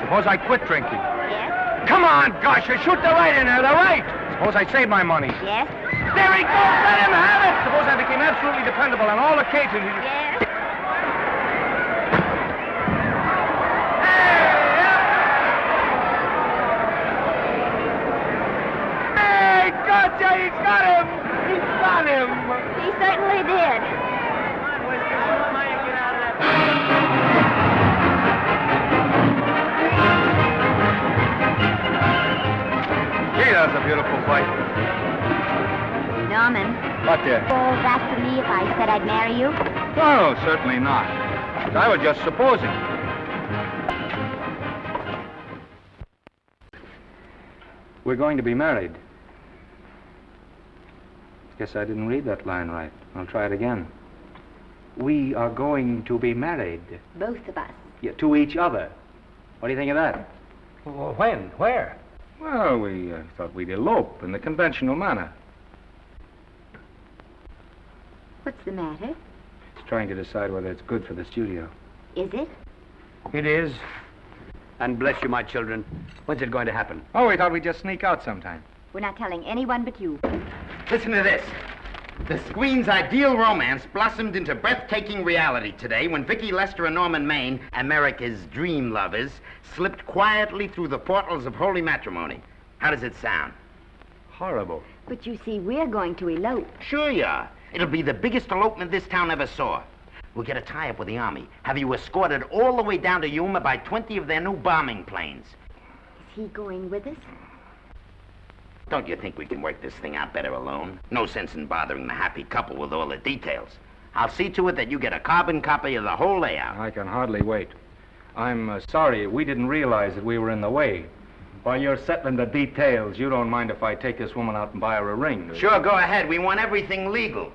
suppose I quit drinking. Yes? Come on, gotcha, shoot the right in there, the right! Suppose I save my money. Yes? There he goes, let him have it! Suppose I became absolutely dependable on all occasions. Yes? Gotcha, he's got him! He's got him! He certainly did. Gee, that was a beautiful fight. Norman. What, dear? Well, that's for me if I said I'd marry you. No, certainly not. I was just supposing. We're going to be married. Guess I didn't read that line right. I'll try it again. We are going to be married. Both of us. Yeah, to each other. What do you think of that? Well, when? Where? Well, we thought we'd elope in the conventional manner. What's the matter? It's trying to decide whether it's good for the studio. Is it? It is. And bless you, my children. When's it going to happen? Oh, we thought we'd just sneak out sometime. We're not telling anyone but you. Listen to this. The screen's ideal romance blossomed into breathtaking reality today when Vicki Lester and Norman Maine, America's dream lovers, slipped quietly through the portals of holy matrimony. How does it sound? Horrible. But you see, we're going to elope. Sure you are. It'll be the biggest elopement this town ever saw. We'll get a tie-up with the Army, have you escorted all the way down to Yuma by 20 of their new bombing planes. Is he going with us? Don't you think we can work this thing out better alone? No sense in bothering the happy couple with all the details. I'll see to it that you get a carbon copy of the whole layout. I can hardly wait. I'm sorry. We didn't realize that we were in the way. While you're settling the details, you don't mind if I take this woman out and buy her a ring, do you? Sure, go ahead. We want everything legal.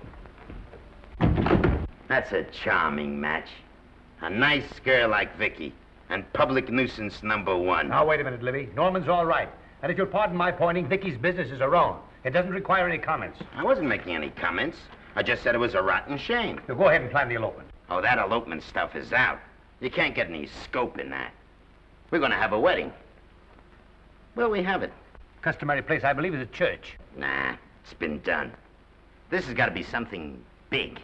That's a charming match. A nice girl like Vicki, and public nuisance #1. Now, wait a minute, Libby. Norman's all right. And if you'll pardon my pointing, Vicki's business is her own. It doesn't require any comments. I wasn't making any comments. I just said it was a rotten shame. So go ahead and plan the elopement. Oh, that elopement stuff is out. You can't get any scope in that. We're going to have a wedding. Where'll we have it? Customary place, I believe, is a church. Nah, it's been done. This has got to be something big.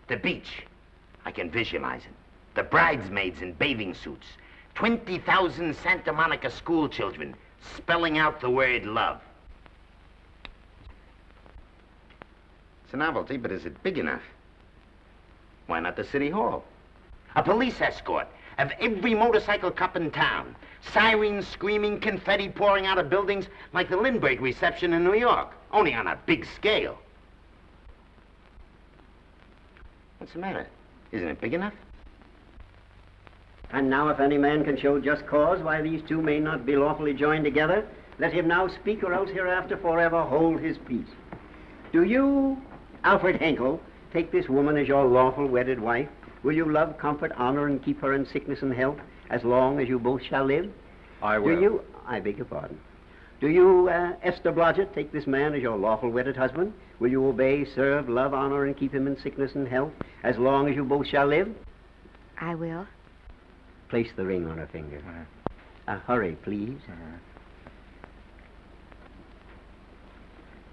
The beach. I can visualize it. The bridesmaids in bathing suits. 20,000 Santa Monica school children spelling out the word love. It's a novelty, but is it big enough? Why not the city hall? A police escort of every motorcycle cop in town. Sirens screaming, confetti pouring out of buildings like the Lindbergh reception in New York, only on a big scale. What's the matter? Isn't it big enough? And now if any man can show just cause why these two may not be lawfully joined together, let him now speak, or else hereafter forever hold his peace. Do you, Alfred Henkel, take this woman as your lawful wedded wife? Will you love, comfort, honor, and keep her in sickness and health as long as you both shall live? I will. Do you, I beg your pardon. Do you, Esther Blodgett, take this man as your lawful wedded husband? Will you obey, serve, love, honor, and keep him in sickness and health as long as you both shall live? I will. Place the ring on her finger. Hurry, please.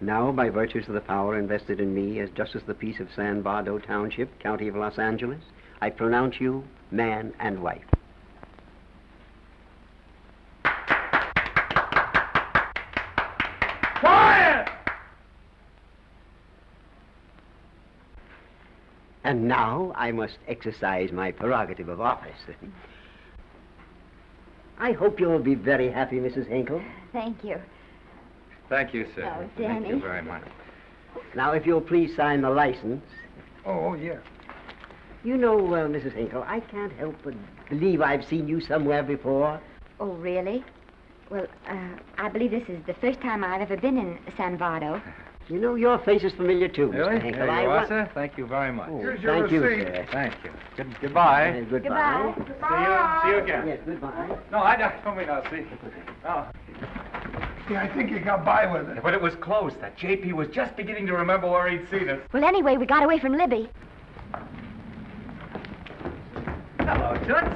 Now, by virtues of the power invested in me as Justice of the Peace of San Bardo Township, County of Los Angeles, I pronounce you man and wife. Quiet! And now I must exercise my prerogative of office. I hope you'll be very happy, Mrs. Henkel. Thank you. Thank you, sir. Oh, Thank you Danny. very much. Now, if you'll please sign the license. Oh, yeah. You know, Mrs. Henkel, I can't help but believe I've seen you somewhere before. Oh, really? Well, I believe this is the first time I've ever been in San Bardo. You know, your face is familiar, too, Really? Mr. Henkel. There you are, sir. Thank you very much. Oh, Here's your thank you, receipt. sir. Thank you. Goodbye. Goodbye. See you again. Yes, goodbye. No, I don't mean I'll see. No. Yeah, I think you got by with it. But it was close. That JP was just beginning to remember where he'd seen us. Well, anyway, we got away from Libby. Hello, Toots.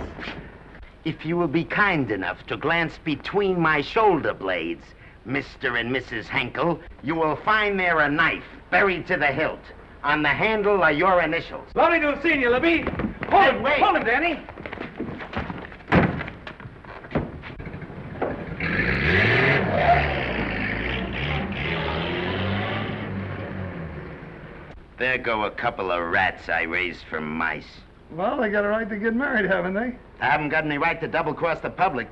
If you will be kind enough to glance between my shoulder blades, Mr. and Mrs. Henkel, you will find there a knife buried to the hilt. On the handle are your initials. Lovely to have seen you, Libby. Hold him, wait. Hold him, Danny. There go a couple of rats I raised from mice. Well, they got a right to get married, haven't they? I haven't got any right to double-cross the public,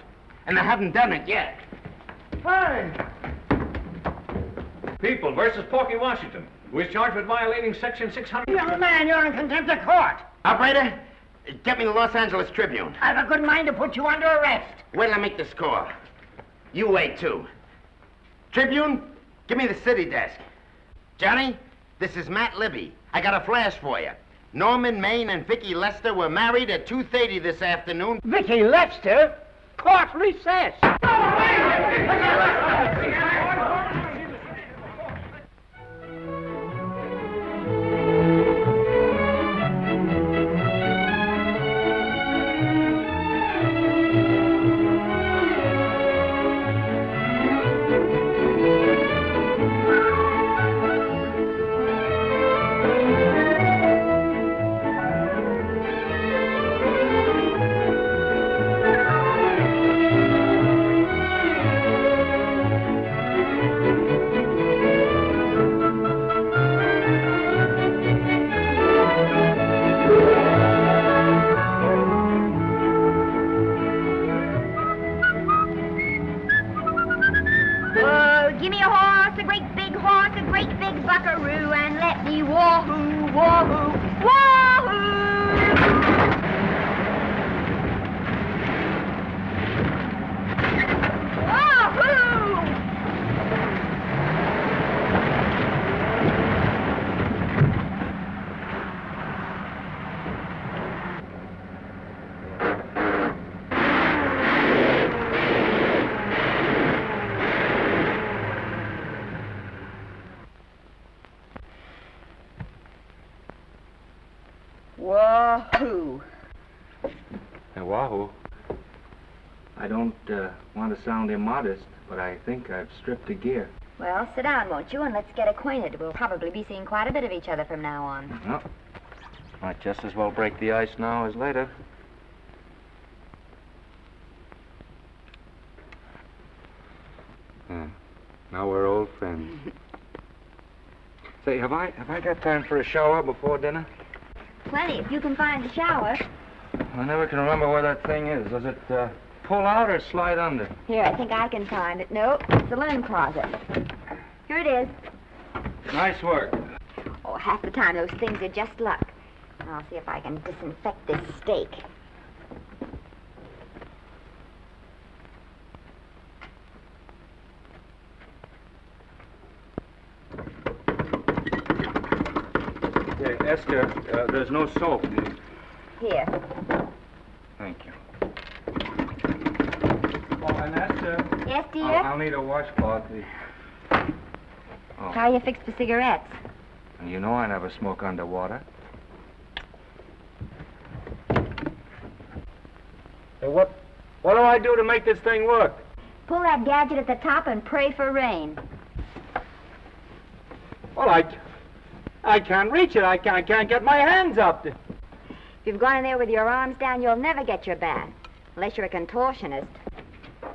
and I haven't done it yet. Hey! People versus Porky Washington, who is charged with violating Section 600. Young man, you're in contempt of court. Operator, get me the Los Angeles Tribune. I've a good mind to put you under arrest. Wait till I make the score. You wait, too. Tribune, give me the city desk. Johnny, this is Matt Libby. I got a flash for you. Norman Maine and Vicki Lester were married at 2:30 this afternoon. Vicki Lester? Court recess. great big buckaroo and let me wahoo, wahoo, wahoo! Wahoo! Hey, wahoo. I don't want to sound immodest, but I think I've stripped a gear. Well, sit down, won't you, and let's get acquainted. We'll probably be seeing quite a bit of each other from now on. Well, might just as well break the ice now as later. Now we're old friends. Say, have I got time for a shower before dinner? Plenty, if you can find a shower. I never can remember where that thing is. Does it pull out or slide under? Here, I think I can find it. No, it's the linen closet. Here it is. Nice work. Oh, half the time those things are just luck. I'll see if I can disinfect this steak. Hey, Esther, there's no soap. Here. Thank you. Oh, and Esther. Yes, dear? I'll need a washcloth. Oh. How are you fixed for cigarettes? And you know I never smoke underwater. Hey, what do I do to make this thing work? Pull that gadget at the top and pray for rain. Well, I can't reach it. I can't get my hands up. If you've gone in there with your arms down, you'll never get your bath. Unless you're a contortionist.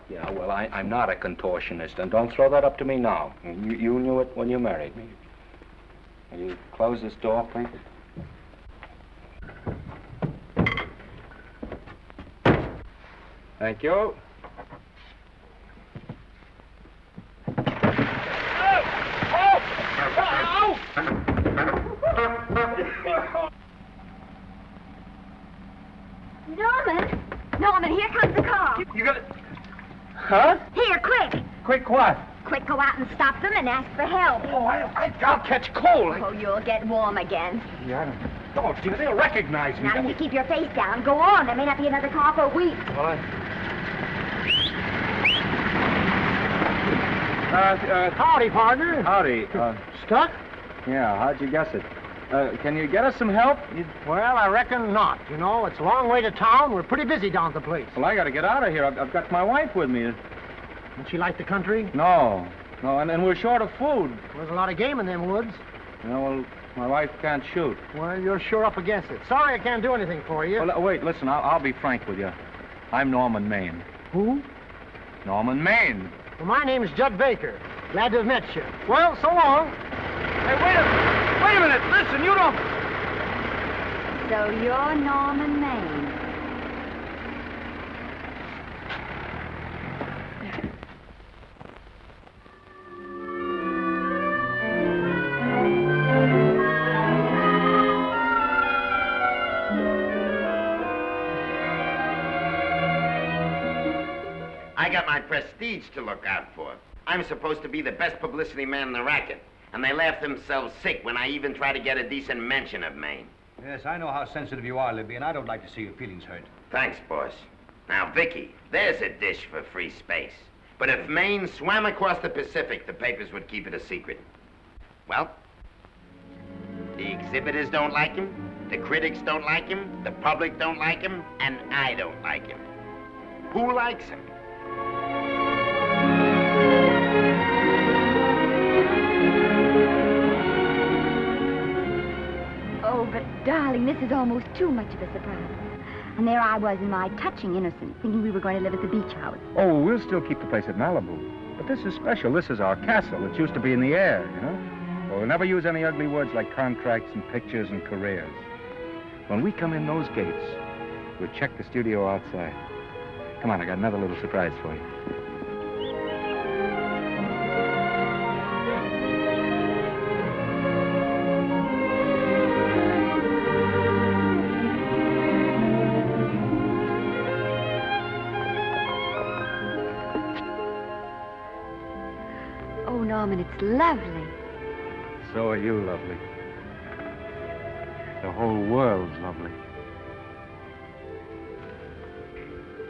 Yeah, well, I'm not a contortionist, and don't throw that up to me now. You knew it when you married me. Will you close this door, please? Thank you. Norman, here comes the car. You got it? Huh? Here, quick. Quick what? Quick, go out and stop them and ask for help. Oh, I'll catch cold. Oh, you'll get warm again. Yeah, I don't. Oh, dear, they'll recognize me. Now, you keep your face down. Go on. There may not be another car for weeks. Well, Howdy, partner. Howdy. Stuck? Yeah, how'd you guess it? Can you get us some help? Well, I reckon not. You know, it's a long way to town. We're pretty busy down at the place. Well, I got to get out of here. I've got my wife with me. Don't she like the country? No, and we're short of food. There's a lot of game in them woods. You know, well, my wife can't shoot. Well, you're sure up against it. Sorry I can't do anything for you. Well, wait, listen, I'll be frank with you. I'm Norman Maine. Who? Norman Maine. Well, my name's Judd Baker. Glad to have met you. Well, so long. Hey, wait a minute. Listen, you don't... So you're Norman Maine. I got my prestige to look out for. I'm supposed to be the best publicity man in the racket, and they laugh themselves sick when I even try to get a decent mention of Maine. Yes, I know how sensitive you are, Libby, and I don't like to see your feelings hurt. Thanks, boss. Now, Vicki, there's a dish for free space. But if Maine swam across the Pacific, the papers would keep it a secret. Well, the exhibitors don't like him, the critics don't like him, the public don't like him, and I don't like him. Who likes him? Oh, but darling, this is almost too much of a surprise. And there I was in my touching innocence, thinking we were going to live at the beach house. Oh, we'll still keep the place at Malibu. But this is special. This is our castle. It used to be in the air, you know? We'll never use any ugly words like contracts and pictures and careers. When we come in those gates, we'll check the studio outside. Come on, I got another little surprise for you. Norman, it's lovely. So are you lovely. The whole world's lovely.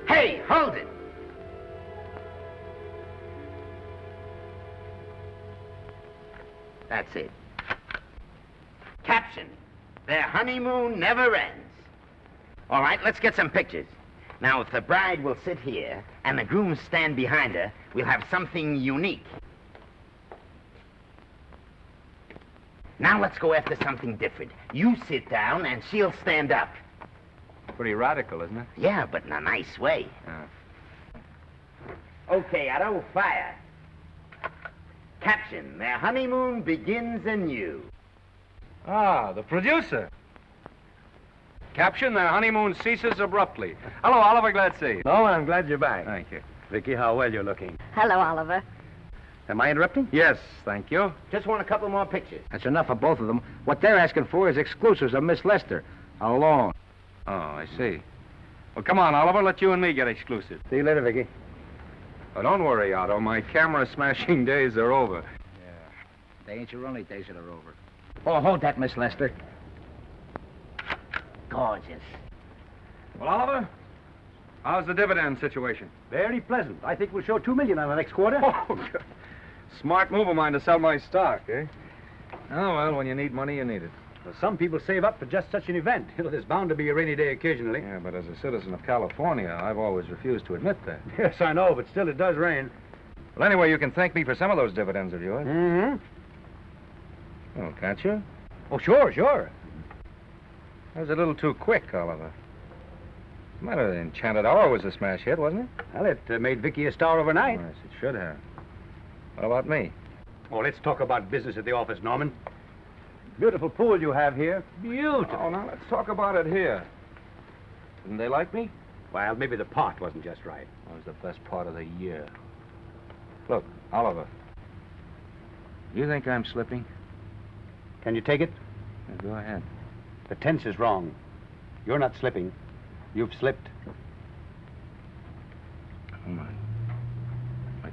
Hey, hold it! That's it. Caption: their honeymoon never ends. All right, let's get some pictures. Now, if the bride will sit here and the groom stand behind her, we'll have something unique. Now let's go after something different. You sit down and she'll stand up. Pretty radical, isn't it? Yeah, but in a nice way. Okay, Otto, fire. Caption: their honeymoon begins anew. Ah, the producer. Caption: their honeymoon ceases abruptly. Hello, Oliver, glad to see you. Oh, I'm glad you're back. Thank you. Vicki, how well you're looking. Hello, Oliver. Am I interrupting? Yes, thank you. Just want a couple more pictures. That's enough of both of them. What they're asking for is exclusives of Miss Lester. Alone. Oh, I see. Well, come on, Oliver, let you and me get exclusive. See you later, Vicki. Oh, don't worry, Otto. My camera smashing days are over. They ain't your only days that are over. Oh, hold that, Miss Lester. Gorgeous. Well, Oliver, how's the dividend situation? Very pleasant. I think we'll show $2 million on the next quarter. Oh, good. Smart move of mine to sell my stock, eh? Oh, well, when you need money, you need it. Well, some people save up for just such an event. You know, there's bound to be a rainy day occasionally. Yeah, but as a citizen of California, I've always refused to admit that. Yes, I know, but still it does rain. Well, anyway, you can thank me for some of those dividends of yours. Mm-hmm. Oh, can't you? Oh, sure, sure. That was a little too quick, Oliver. The matter, the Enchanted Hour was a smash hit, wasn't it? Well, it made Vicki a star overnight. Yes, it should have. What about me? Oh, let's talk about business at the office, Norman. Beautiful pool you have here. Beautiful. Oh, now let's talk about it here. Didn't they like me? Well, maybe the pot wasn't just right. That was the best part of the year. Look, Oliver, do you think I'm slipping? Can you take it? Yeah, go ahead. The tense is wrong. You're not slipping. You've slipped. Oh, my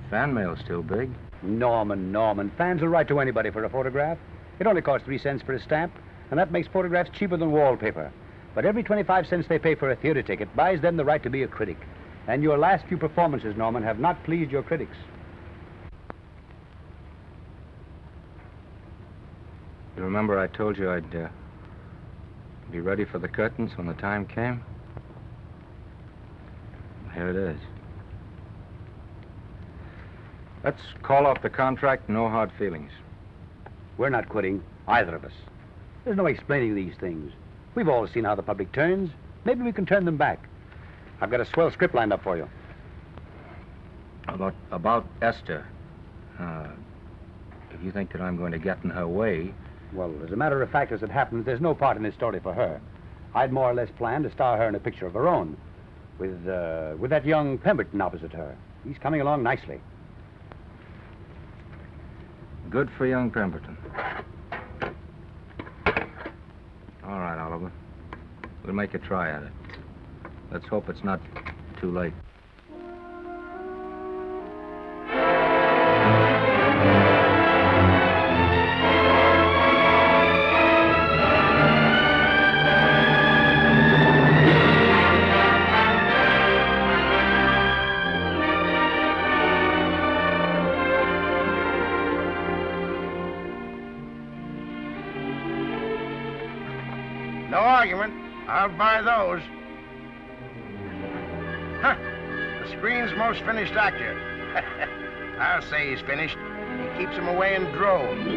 fan mail's still big. Norman. Fans will write to anybody for a photograph. It only costs 3 cents for a stamp, and that makes photographs cheaper than wallpaper. But every 25 cents they pay for a theater ticket buys them the right to be a critic. And your last few performances, Norman, have not pleased your critics. You remember I told you I'd be ready for the curtains when the time came? Here it is. Let's call off the contract, no hard feelings. We're not quitting, either of us. There's no explaining these things. We've all seen how the public turns. Maybe we can turn them back. I've got a swell script lined up for you. About Esther. If you think that I'm going to get in her way... Well, as a matter of fact, as it happens, there's no part in this story for her. I'd more or less planned to star her in a picture of her own, with that young Pemberton opposite her. He's coming along nicely. Good for young Pemberton. All right, Oliver. We'll make a try at it. Let's hope it's not too late. No argument. I'll buy those. Huh. The screen's most finished actor. I'll say he's finished. He keeps them away in droves.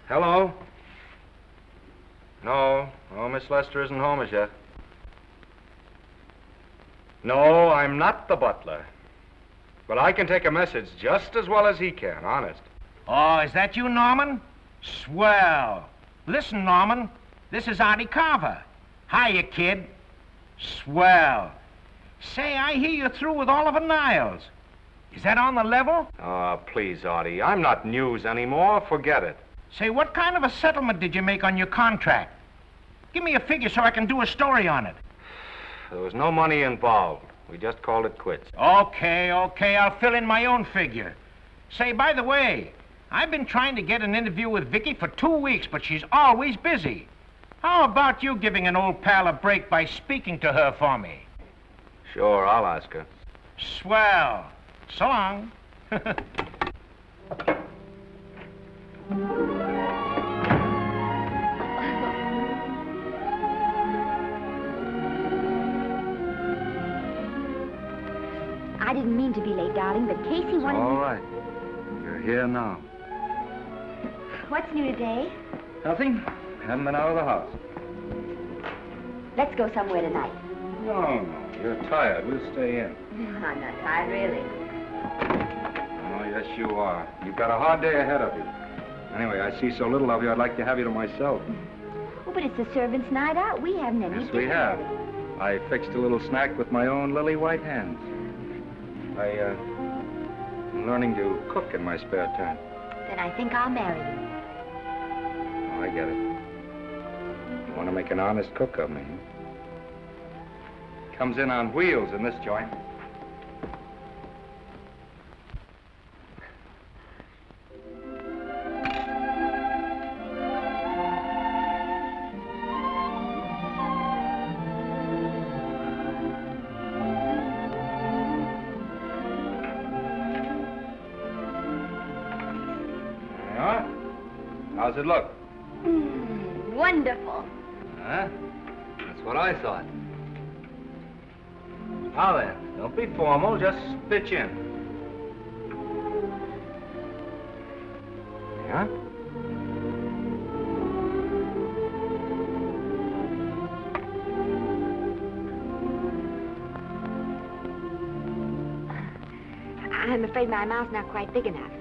Hello? No, Miss Lester isn't home as yet. No, I'm not the butler. But I can take a message just as well as he can, honest. Oh, is that you, Norman? Swell. Listen, Norman, this is Artie Carver. Hiya, kid. Swell. Say, I hear you're through with Oliver Niles. Is that on the level? Oh, please, Artie, I'm not news anymore. Forget it. Say, what kind of a settlement did you make on your contract? Give me a figure so I can do a story on it. There was no money involved. We just called it quits. Okay, I'll fill in my own figure. Say, by the way, I've been trying to get an interview with Vicki for 2 weeks, but she's always busy. How about you giving an old pal a break by speaking to her for me? Sure, I'll ask her. Swell. So long. I didn't mean to be late, darling, but Casey wanted All me... right. You're here now. What's new today? Nothing. Haven't been out of the house. Let's go somewhere tonight. No, you're tired. We'll stay in. I'm not tired, really. Oh, yes, you are. You've got a hard day ahead of you. Anyway, I see so little of you, I'd like to have you to myself. Oh, but it's the servants' night out. We haven't any Yes, we dinner have. ready. I fixed a little snack with my own lily white hands. I'm learning to cook in my spare time. Then I think I'll marry you. Oh, I get it. You want to make an honest cook of me. Comes in on wheels in this joint. How's it look? Wonderful. Huh? That's what I thought. Now then, don't be formal, just pitch in. Yeah? I'm afraid my mouth's not quite big enough.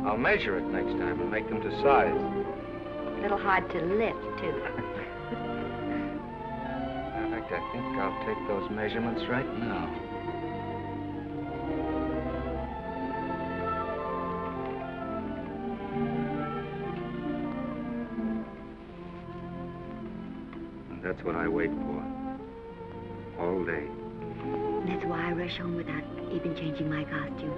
I'll measure it next time and make them to size. A little hard to lift, too. In fact, I think I'll take those measurements right now. And that's what I wait for. All day. That's why I rush home without even changing my costume.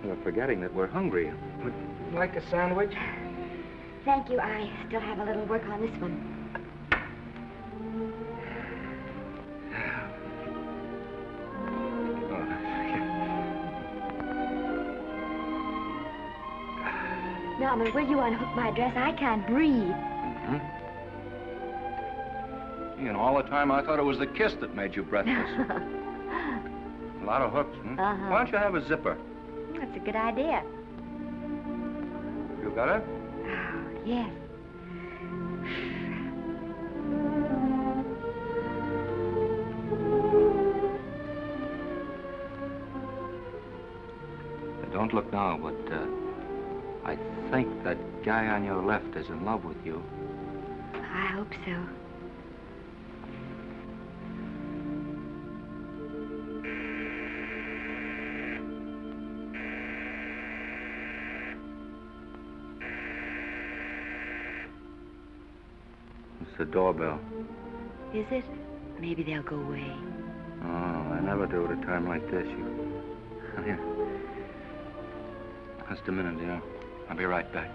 We're forgetting that we're hungry. Would you like a sandwich? Thank you. I still have a little work on this one. Norman, will you unhook my dress? I can't breathe. Mm-hmm. You know, all the time I thought it was the kiss that made you breathless. A lot of hooks, hmm? Uh-huh. Why don't you have a zipper? That's a good idea. You got it? Oh, yes. Don't look now, but I think that guy on your left is in love with you. I hope so. It's the doorbell. Is it? Maybe they'll go away. Oh, I never do at a time like this. Here. Just a minute, dear. I'll be right back.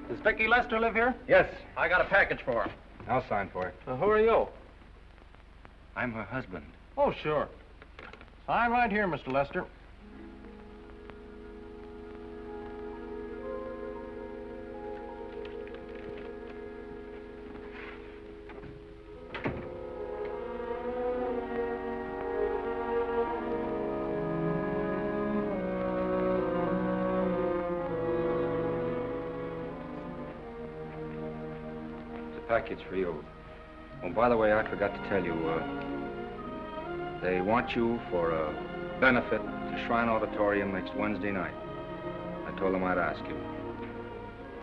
Does Vicki Lester live here? Yes. I got a package for her. I'll sign for it. Who are you? I'm her husband. Oh, sure. I'm right here, Mr. Lester. package for you. Oh, by the way, I forgot to tell you, they want you for a benefit to Shrine Auditorium next Wednesday night. I told them I'd ask you.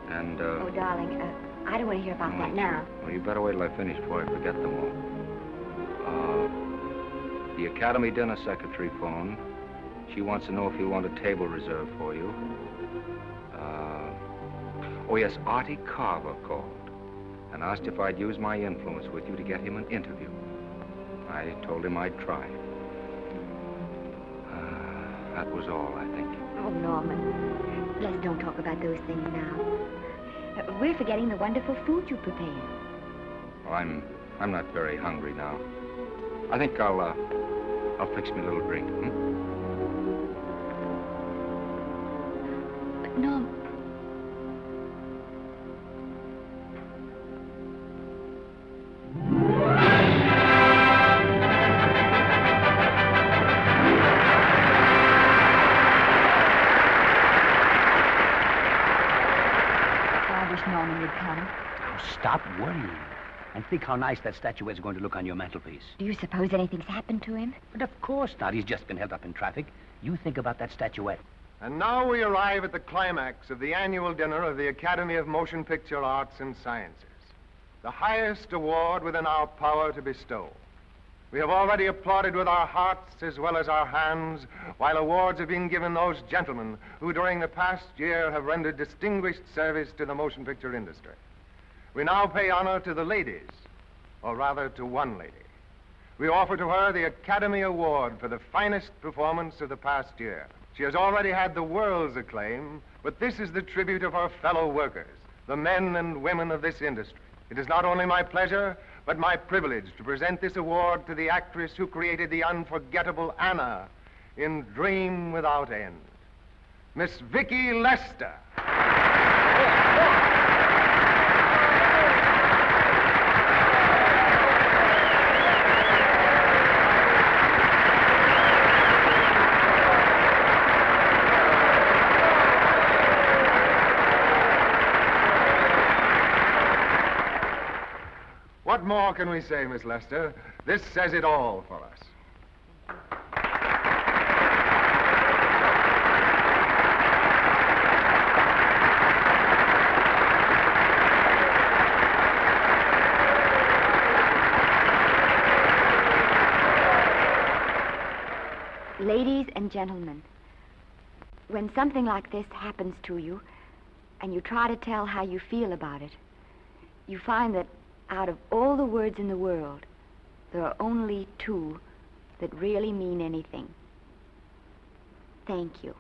And, Oh, darling, I don't want to hear about that now. Well, you better wait till I finish before I forget them all. The Academy dinner secretary phoned. She wants to know if you want a table reserved for you. Oh, yes, Artie Carver called and asked if I'd use my influence with you to get him an interview. I told him I'd try. That was all, I think. Oh, Norman, let's don't talk about those things now. We're forgetting the wonderful food you prepared. Well, I'm not very hungry now. I think I'll fix me a little drink, But, Norm... Stop worrying. And think how nice that statuette's going to look on your mantelpiece. Do you suppose anything's happened to him? But of course not. He's just been held up in traffic. You think about that statuette. And now we arrive at the climax of the annual dinner of the Academy of Motion Picture Arts and Sciences, the highest award within our power to bestow. We have already applauded with our hearts as well as our hands, while awards are being given those gentlemen who during the past year have rendered distinguished service to the motion picture industry. We now pay honor to the ladies, or rather to one lady. We offer to her the Academy Award for the finest performance of the past year. She has already had the world's acclaim, but this is the tribute of her fellow workers, the men and women of this industry. It is not only my pleasure, but my privilege to present this award to the actress who created the unforgettable Anna in Dream Without End, Miss Vicki Lester. What more can we say, Miss Lester? This says it all for us. Ladies and gentlemen, when something like this happens to you, and you try to tell how you feel about it, you find that out of all the words in the world, there are only two that really mean anything. Thank you.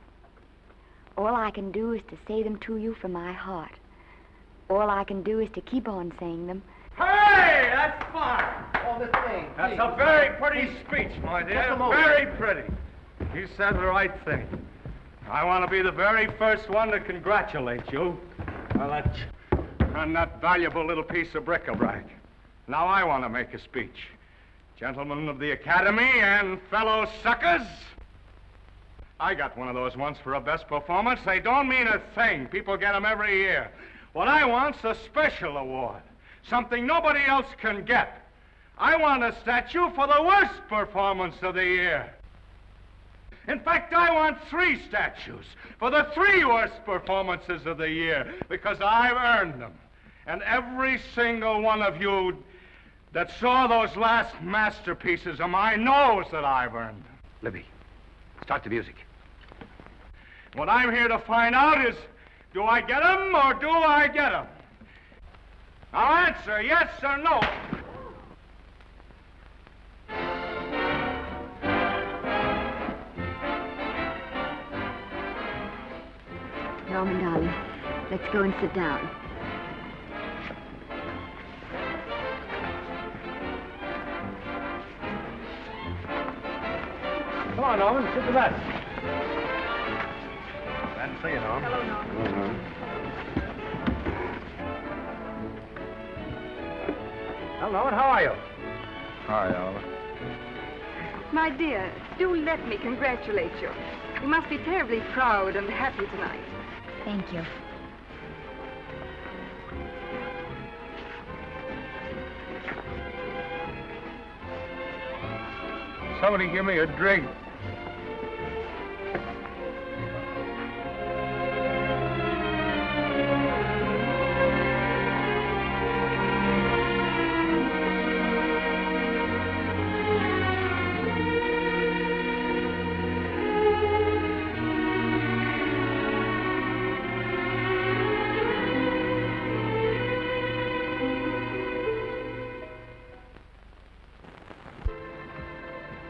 All I can do is to say them to you from my heart. All I can do is to keep on saying them. Hey, that's fine. Oh, the thing. That's a very pretty speech, my dear. Very pretty. You said the right thing. I want to be the very first one to congratulate you on that valuable little piece of bric-a-brac. Now I want to make a speech. Gentlemen of the Academy and fellow suckers, I got one of those once for a best performance. They don't mean a thing. People get them every year. What I want's a special award, something nobody else can get. I want a statue for the worst performance of the year. In fact, I want 3 statues for the 3 worst performances of the year, because I've earned them. And every single one of you that saw those last masterpieces of mine knows that I've earned them. Libby, start the music. What I'm here to find out is, do I get them or do I get them? Now answer yes or no. Norman, darling, let's go and sit down. Come on, Norman, sit to that. Glad to see you, Norman. Hello, Norman. Well, Norman, how are you? Hi, Oliver. My dear, do let me congratulate you. You must be terribly proud and happy tonight. Thank you. Somebody give me a drink.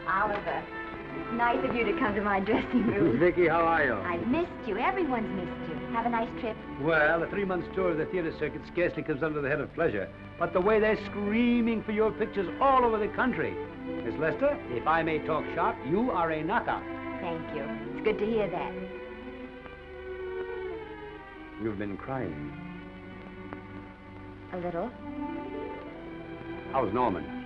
Oliver, it's nice of you to come to my dressing room. Vicki, how are you? I've missed you. Everyone's missed you. Have a nice trip. Well, a 3-month tour of the theater circuit scarcely comes under the head of pleasure. But the way they're screaming for your pictures all over the country. Miss Lester, if I may talk shop, you are a knockout. Thank you. It's good to hear that. You've been crying. A little. How's Norman?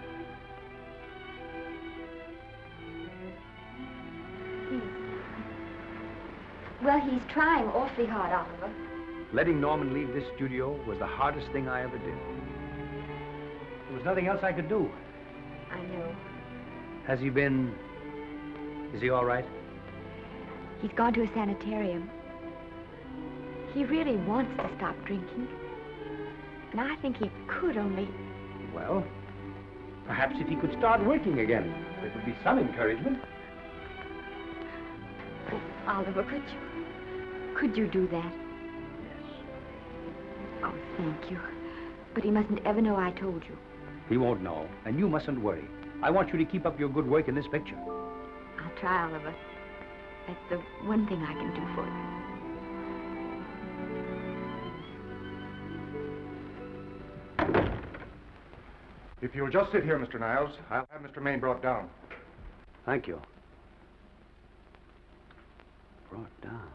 Well, he's trying awfully hard, Oliver. Letting Norman leave this studio was the hardest thing I ever did. There was nothing else I could do. I know. Has he been... Is he all right? He's gone to a sanitarium. He really wants to stop drinking. And I think he could only... Well, perhaps if he could start working again, it would be some encouragement. Oh, Oliver, could you do that? Yes. Oh, thank you. But he mustn't ever know I told you. He won't know, and you mustn't worry. I want you to keep up your good work in this picture. I'll try, Oliver. That's the one thing I can do for you. If you'll just sit here, Mr. Niles, I'll have Mr. Maine brought down. Thank you. Brought down.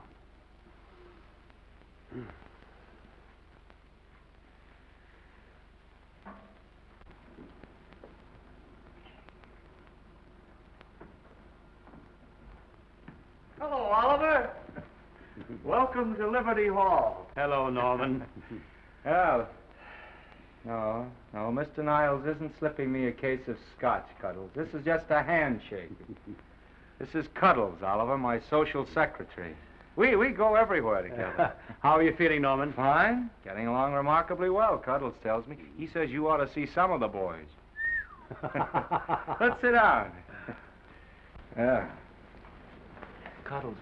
Hello, Oliver. Welcome to Liberty Hall. Hello, Norman. Well, no, Mr. Niles isn't slipping me a case of scotch, Cuddles. This is just a handshake. This is Cuddles, Oliver, my social secretary. We go everywhere together. How are you feeling, Norman? Fine. Getting along remarkably well, Cuddles tells me. He says you ought to see some of the boys. Let's sit down. Yeah. Cuddles,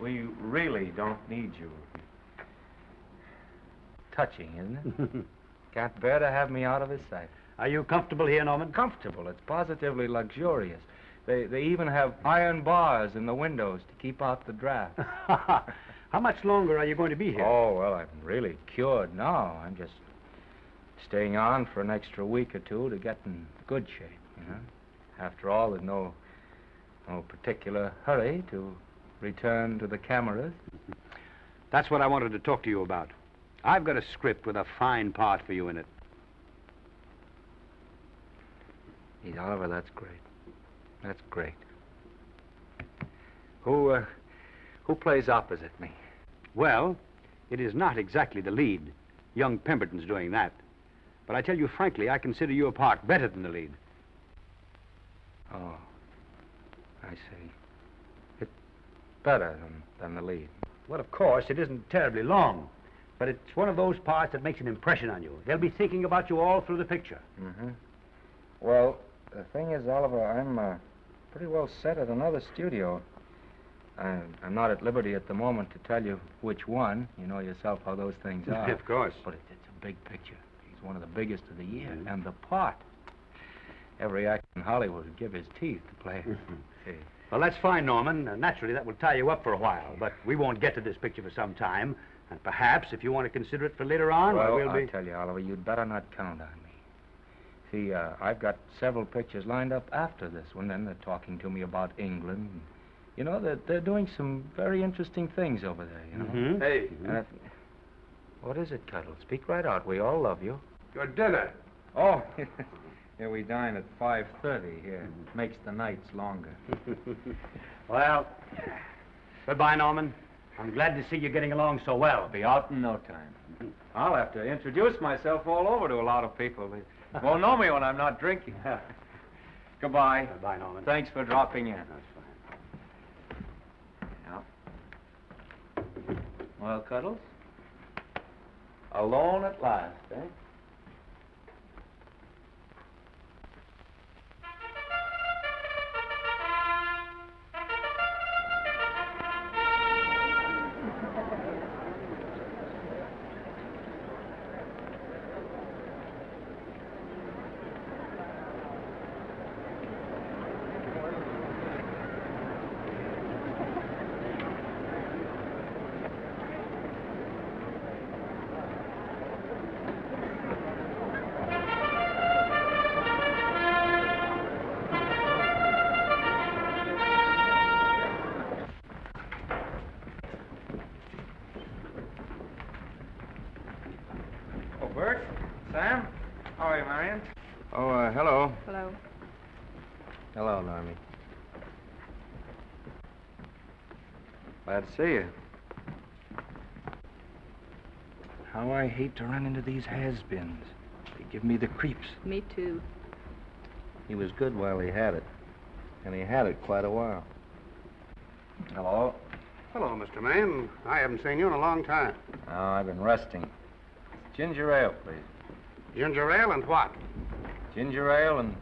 we really don't need you. Touching, isn't it? Can't bear to have me out of his sight. Are you comfortable here, Norman? Comfortable. It's positively luxurious. They even have iron bars in the windows to keep out the draft. How much longer are you going to be here? Oh, well, I'm really cured now. I'm just staying on for an extra week or two to get in good shape, you know. After all, there's no particular hurry to return to the cameras. That's what I wanted to talk to you about. I've got a script with a fine part for you in it. Gee, Oliver, that's great. That's great. Who plays opposite me? Well, it is not exactly the lead. Young Pemberton's doing that. But I tell you frankly, I consider your part better than the lead. Oh, I see. It's better than the lead. Well, of course, it isn't terribly long. But it's one of those parts that makes an impression on you. They'll be thinking about you all through the picture. Mm-hmm. Well, the thing is, Oliver, I'm pretty well set at another studio. I'm not at liberty at the moment to tell you which one. You know yourself how those things are. Of course. But it's a big picture. It's one of the biggest of the year. Mm-hmm. And the part. Every actor in Hollywood would give his teeth to play it. See. Well, that's fine, Norman. Naturally, that will tie you up for a while. But we won't get to this picture for some time. And perhaps, if you want to consider it for later on, well, we'll be... I'll tell you, Oliver, you'd better not count on me. See, I've got several pictures lined up after this one, and they're talking to me about England. You know, they're doing some very interesting things over there, you know? Mm-hmm. Hey. What is it, Cuddle? Speak right out. We all love you. Your dinner. Oh, yeah, we dine at 5:30 here. It makes the nights longer. Well, goodbye, Norman. I'm glad to see you getting along so well. I'll be out in no time. I'll have to introduce myself all over to a lot of people. They won't know me when I'm not drinking. Goodbye. Bye, Norman. Thanks for dropping in. That's fine. Yeah. Well, Cuddles? Alone at last, eh? Hello. Hello. Hello, Normie. Glad to see you. How I hate to run into these has-beens. They give me the creeps. Me too. He was good while he had it. And he had it quite a while. Hello. Hello, Mr. Maine. I haven't seen you in a long time. Oh, I've been resting. Ginger ale, please. Ginger ale and what? Ginger ale and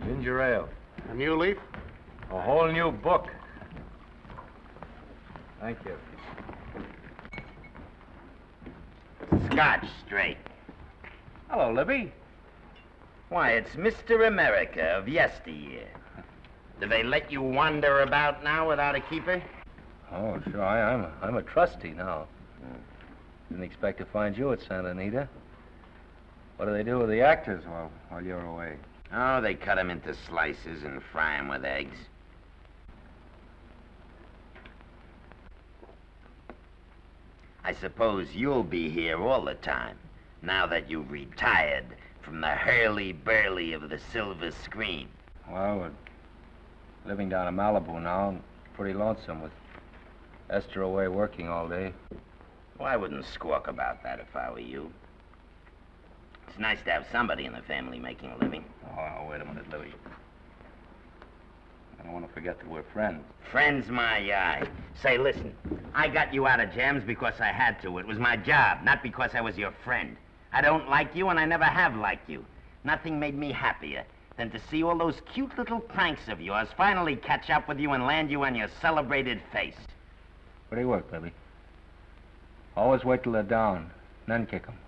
ginger ale. A new leaf? A whole new book. Thank you. Scotch straight. Hello, Libby. Why, it's Mr. America of yesteryear. Do they let you wander about now without a keeper? Oh, sure. I'm a trustee now. Didn't expect to find you at Santa Anita. What do they do with the actors while you're away? Oh, they cut them into slices and fry them with eggs. I suppose you'll be here all the time, now that you've retired from the hurly-burly of the silver screen. Well, we're living down in Malibu now, and pretty lonesome with Esther away working all day. Well, I wouldn't squawk about that if I were you. It's nice to have somebody in the family making a living. Oh, wait a minute, Louie. I don't want to forget that we're friends. Friends, my eye. Say, listen, I got you out of jams because I had to. It was my job, not because I was your friend. I don't like you, and I never have liked you. Nothing made me happier than to see all those cute little pranks of yours finally catch up with you and land you on your celebrated face. Where do you work, Libby? Always wait till they're down, then kick 'em.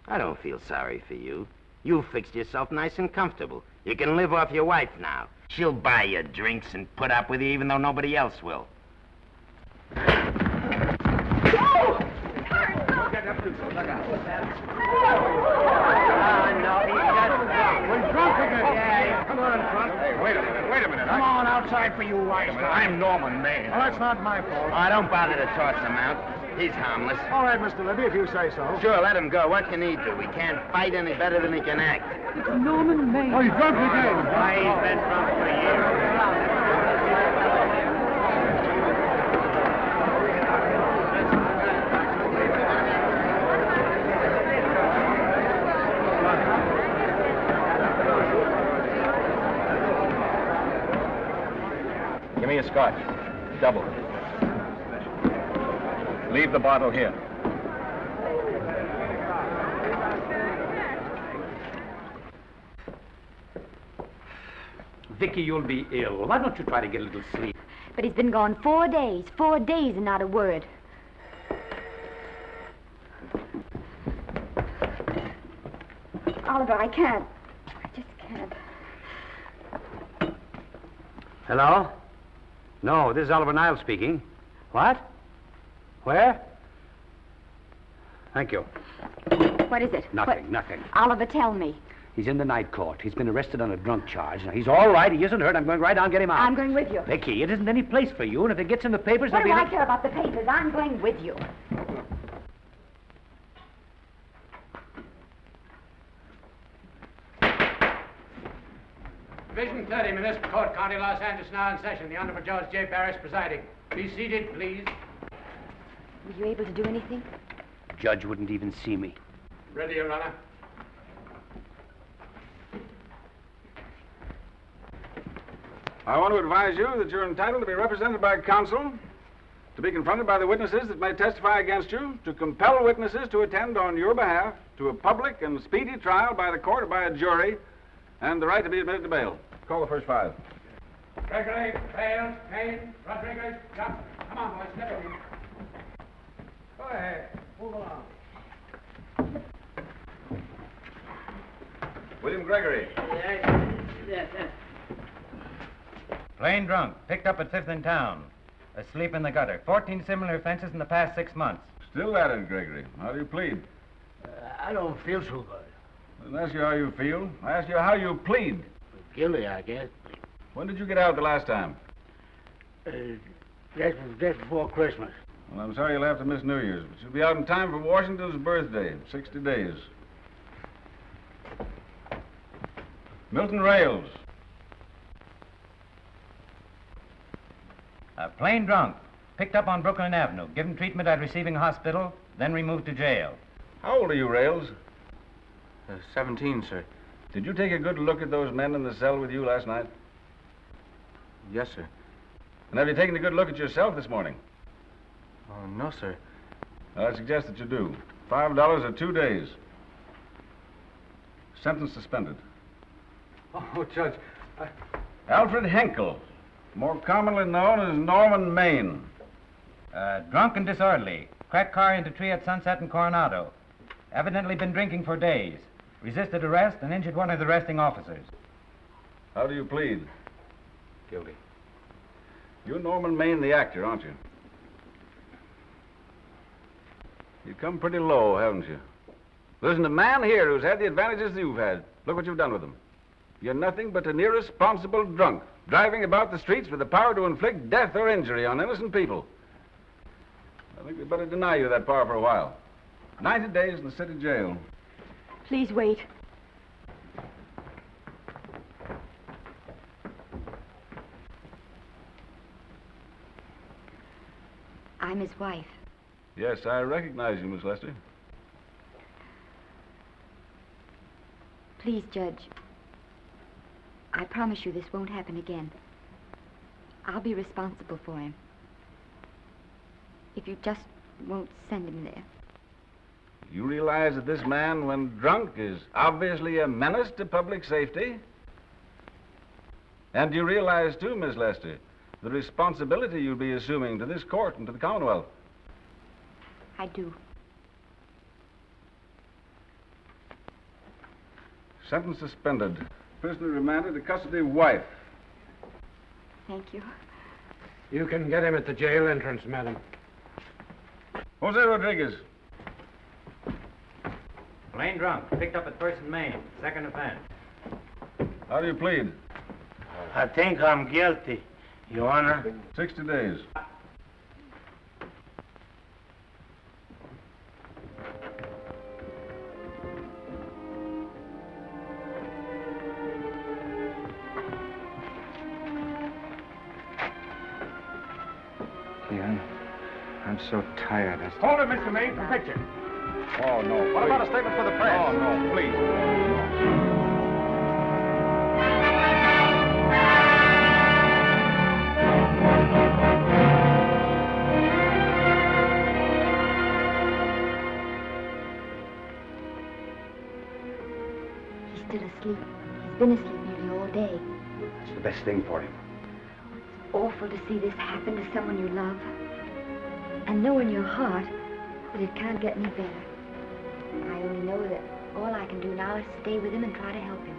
I don't feel sorry for you. You fixed yourself nice and comfortable. You can live off your wife now. She'll buy you drinks and put up with you even though nobody else will. We're drunk again. Yeah, come on, drunk. Hey, wait a minute. Come on outside for you wise guys. I'm Norman Maine. Well, that's not my fault. Oh, don't bother to toss him out. He's harmless. All right, Mr. Libby, if you say so. Sure, let him go. What can he do? He can't fight any better than he can act. It's Norman Maine. Oh, he's drunk again. Why, he's been drunk for years. Give me a scotch. Double. Leave the bottle here. Vicki, you'll be ill. Why don't you try to get a little sleep? But he's been gone 4 days. 4 days and not a word. Oliver, I can't. I just can't. Hello? No, this is Oliver Niles speaking. What? Where? Thank you. What is it? Nothing, nothing. Oliver, tell me. He's in the night court. He's been arrested on a drunk charge. Now, he's all right. He isn't hurt. I'm going right down and get him out. I'm going with you. Vicky, it isn't any place for you, and if it gets in the papers, What there'll do be... I care about the papers? I'm going with you. Division 30, Municipal Court, County, Los Angeles, now in session. The Honorable Judge J. Parrish presiding. Be seated, please. Were you able to do anything? The judge wouldn't even see me. Ready, Your Honor. I want to advise you that you're entitled to be represented by counsel, to be confronted by the witnesses that may testify against you, to compel witnesses to attend on your behalf to a public and speedy trial by the court or by a jury, and the right to be admitted to bail. Call the first 5. Gregory, Bales, Kane, Rodriguez, Johnson. Come on, boys, step in. Go ahead. Move along. William Gregory. Plain drunk, picked up at 5th in town. Asleep in the gutter. 14 similar offenses in the past 6 months. Still at it, Gregory. How do you plead? I don't feel so good. I didn't ask you how you feel. I asked you how you plead. Guilty, I guess. When did you get out the last time? That was just before Christmas. Well, I'm sorry you'll have to miss New Year's, but you'll be out in time for Washington's birthday, 60 days. Milton Rails. Plain drunk, picked up on Brooklyn Avenue, given treatment at receiving hospital, then removed to jail. How old are you, Rails? 17, sir. Did you take a good look at those men in the cell with you last night? Yes, sir. And have you taken a good look at yourself this morning? Oh, no, sir. Well, I suggest that you do. $5 or 2 days. Sentence suspended. Oh, Judge, Alfred Henkel, more commonly known as Norman Maine. Drunk and disorderly. Cracked car into tree at Sunset and Coronado. Evidently been drinking for days. Resisted arrest and injured one of the arresting officers. How do you plead? Guilty. You're Norman Maine, the actor, aren't you? You've come pretty low, haven't you? There isn't a man here who's had the advantages you've had. Look what you've done with them. You're nothing but an irresponsible drunk, driving about the streets with the power to inflict death or injury on innocent people. I think we'd better deny you that power for a while. 90 days in the city jail. Please wait. I'm his wife. Yes, I recognize you, Miss Lester. Please, Judge. I promise you this won't happen again. I'll be responsible for him. If you just won't send him there. You realize that this man, when drunk, is obviously a menace to public safety? And you realize, too, Miss Lester, the responsibility you'll be assuming to this court and to the Commonwealth. I do. Sentence suspended. Prisoner remanded to custody wife. Thank you. You can get him at the jail entrance, madam. Jose Rodriguez. Plain drunk, picked up at 1st and Main, 2nd offense. How do you plead? I think I'm guilty, Your Honor. 60 days. I'm so tired. Hold it, Mr. Maine, for picture. Oh, no. What about a statement for the press? Oh, no, please. He's still asleep. He's been asleep nearly all day. That's the best thing for him. It's awful to see this happen to someone you love. And know in your heart that it can't get any better. I only know that all I can do now is stay with him and try to help him.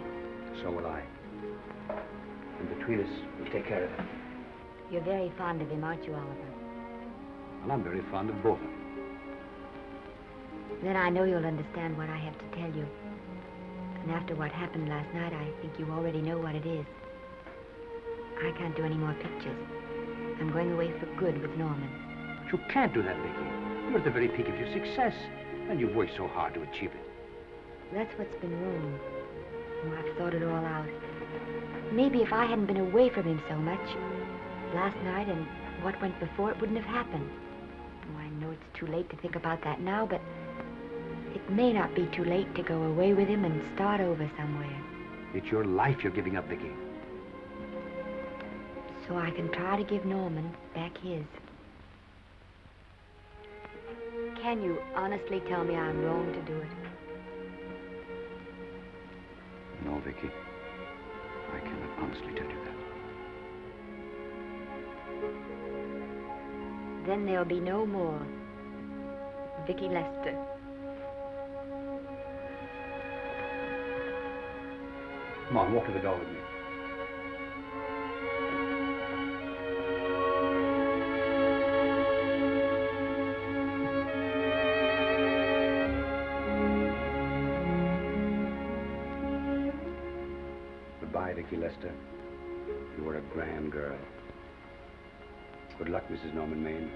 So will I. And between us, we'll take care of him. You're very fond of him, aren't you, Oliver? Well, I'm very fond of both of them. Then I know you'll understand what I have to tell you. And after what happened last night, I think you already know what it is. I can't do any more pictures. I'm going away for good with Norman. But you can't do that, Vicki. You're at the very peak of your success, and you've worked so hard to achieve it. That's what's been wrong. Oh, I've thought it all out. Maybe if I hadn't been away from him so much, last night and what went before, it wouldn't have happened. Oh, I know it's too late to think about that now, but it may not be too late to go away with him and start over somewhere. It's your life you're giving up, Vicki. So I can try to give Norman back his. Can you honestly tell me I'm wrong to do it? No, Vicki. I cannot honestly tell you that. Then there'll be no more Vicki Lester. Come on, walk to the door with me. Goodbye, Vicki Lester. You were a grand girl. Good luck, Mrs. Norman Maine.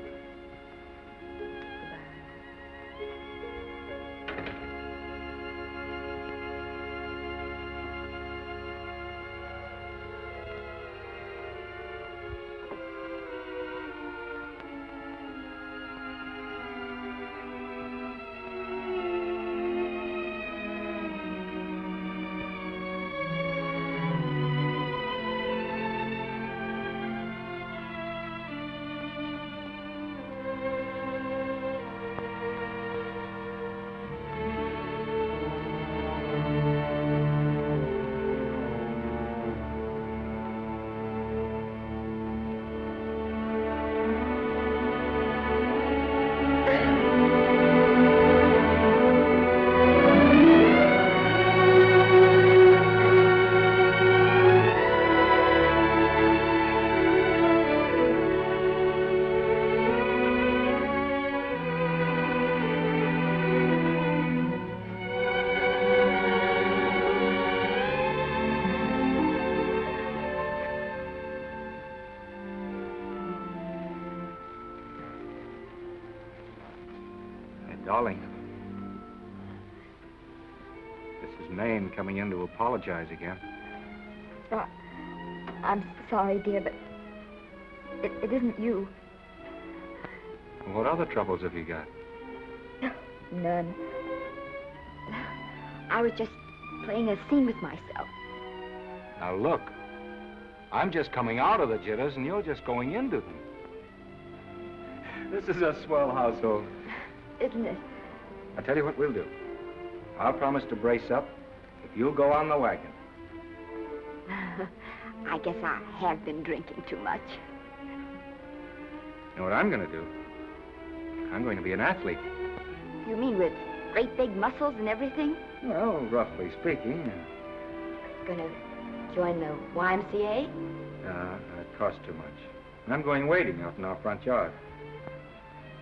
Darling, this is Maine coming in to apologize again. I'm sorry, dear, but it isn't you. What other troubles have you got? None. I was just playing a scene with myself. Now look, I'm just coming out of the jitters and you're just going into them. This is a swell household. Isn't it? I'll tell you what we'll do. I'll promise to brace up if you'll go on the wagon. I guess I have been drinking too much. You know what I'm going to do? I'm going to be an athlete. You mean with great big muscles and everything? Well, roughly speaking. Gonna join the YMCA? It costs too much. And I'm going wading out in our front yard.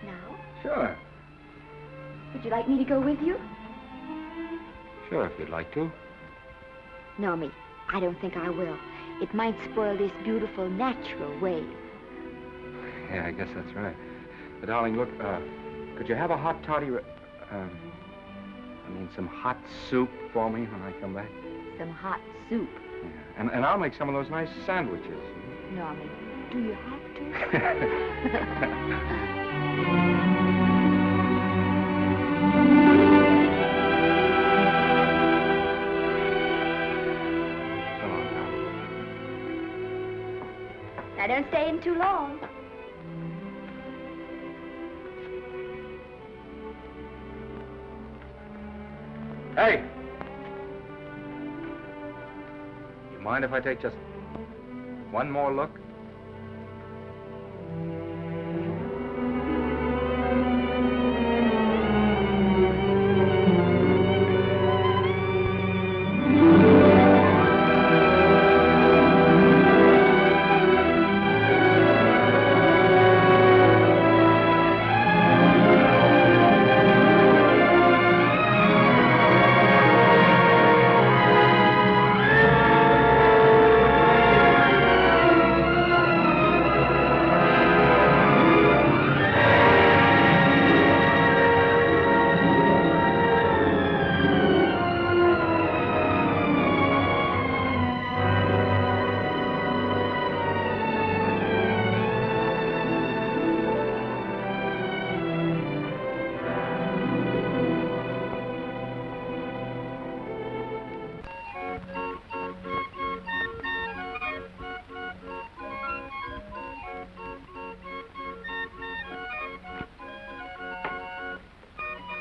Now? Sure. Would you like me to go with you? Sure, if you'd like to. No, me. I don't think I will. It might spoil this beautiful, natural wave. Yeah, I guess that's right. But, darling, look, could you have a hot toddy... some hot soup for me when I come back? Some hot soup? Yeah. And I'll make some of those nice sandwiches. Norman, do you have to? Now, don't stay in too long. Hey! You mind if I take just one more look?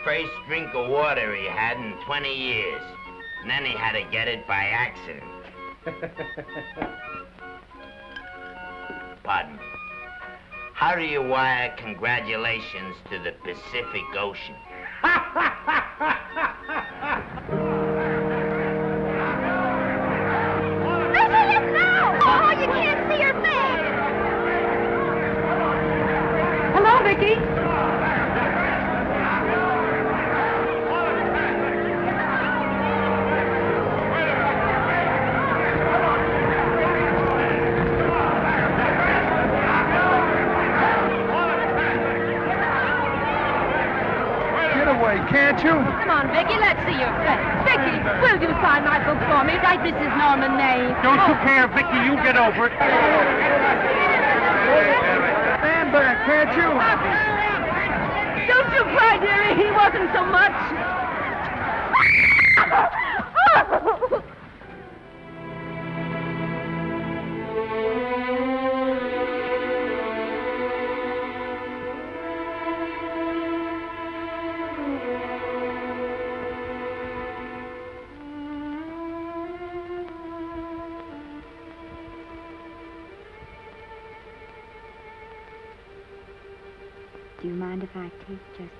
first drink of water he had in 20 years. And then he had to get it by accident. Pardon me. How do you wire congratulations to the Pacific Ocean? Oh, you can't see her face! Hello, Vicki. Get away, can't you? Come on, Vicki, let's see your face. Vicki, will you sign my book for me? Write Mrs. Norman Maine. Don't you care, Vicki? You get over it. Stand back, can't you? Don't you cry, dearie. He wasn't so much. Do you mind if I take just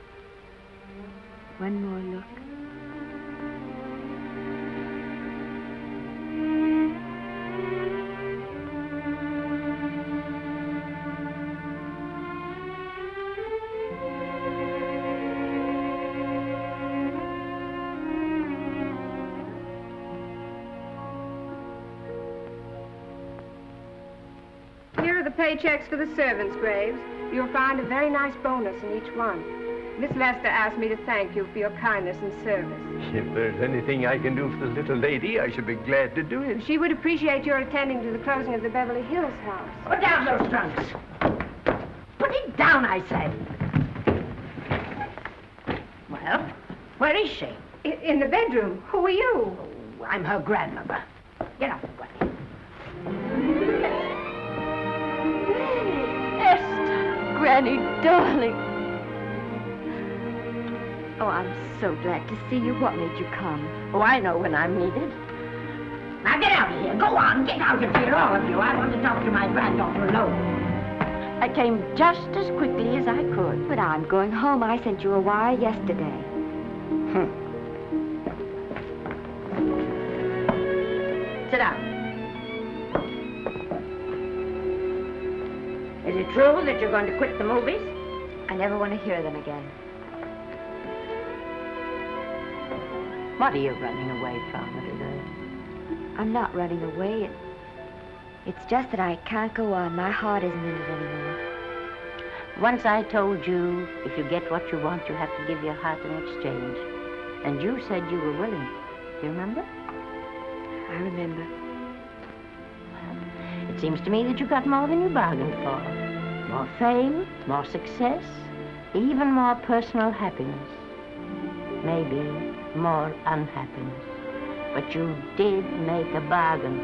one more look? Here are the paychecks for the servants' graves. You'll find a very nice bonus in each one. Miss Lester asked me to thank you for your kindness and service. If there's anything I can do for the little lady, I should be glad to do it. She would appreciate your attending to the closing of the Beverly Hills house. Put down those trunks. Put it down, I say. Well, where is she? In the bedroom. Who are you? Oh, I'm her grandmother. Get up, Granny. Esther, Granny, darling. Oh, I'm so glad to see you. What made you come? Oh, I know when I'm needed. Now get out of here. Go on, get out of here, all of you. I want to talk to my granddaughter alone. I came just as quickly as I could. But I'm going home. I sent you a wire yesterday. Sit down. Is it true that you're going to quit the movies? I never want to hear them again. What are you running away from, little girl? I'm not running away. It's just that I can't go on. My heart isn't in it anymore. Once I told you, if you get what you want, you have to give your heart in exchange. And you said you were willing. Do you remember? I remember. Well, it seems to me that you got more than you bargained for. More fame, more success, even more personal happiness. Maybe more unhappiness. But you did make a bargain.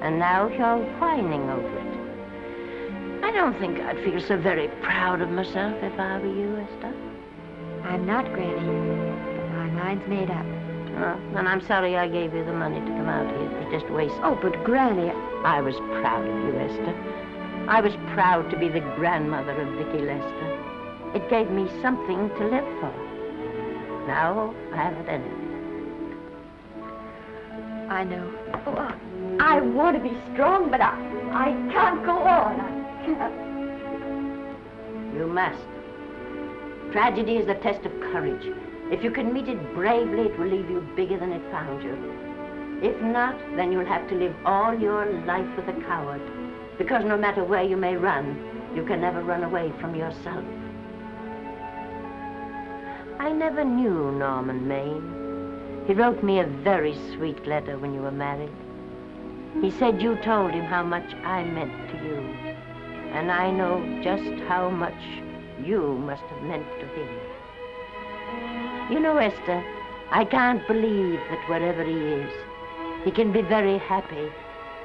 And now you're whining over it. I don't think I'd feel so very proud of myself if I were you, Esther. I'm not, Granny. But my mind's made up. Oh, and I'm sorry I gave you the money to come out here. It was just waste. Oh, but Granny... I was proud of you, Esther. I was proud to be the grandmother of Vicki Lester. It gave me something to live for. Now I haven't anything. I know. Oh, I want to be strong, but I can't go on. I can't. You must. Tragedy is a test of courage. If you can meet it bravely, it will leave you bigger than it found you. If not, then you'll have to live all your life with a coward. Because no matter where you may run, you can never run away from yourself. I never knew Norman Maine. He wrote me a very sweet letter when you were married. He said you told him how much I meant to you. And I know just how much you must have meant to him. You know, Esther, I can't believe that wherever he is, he can be very happy,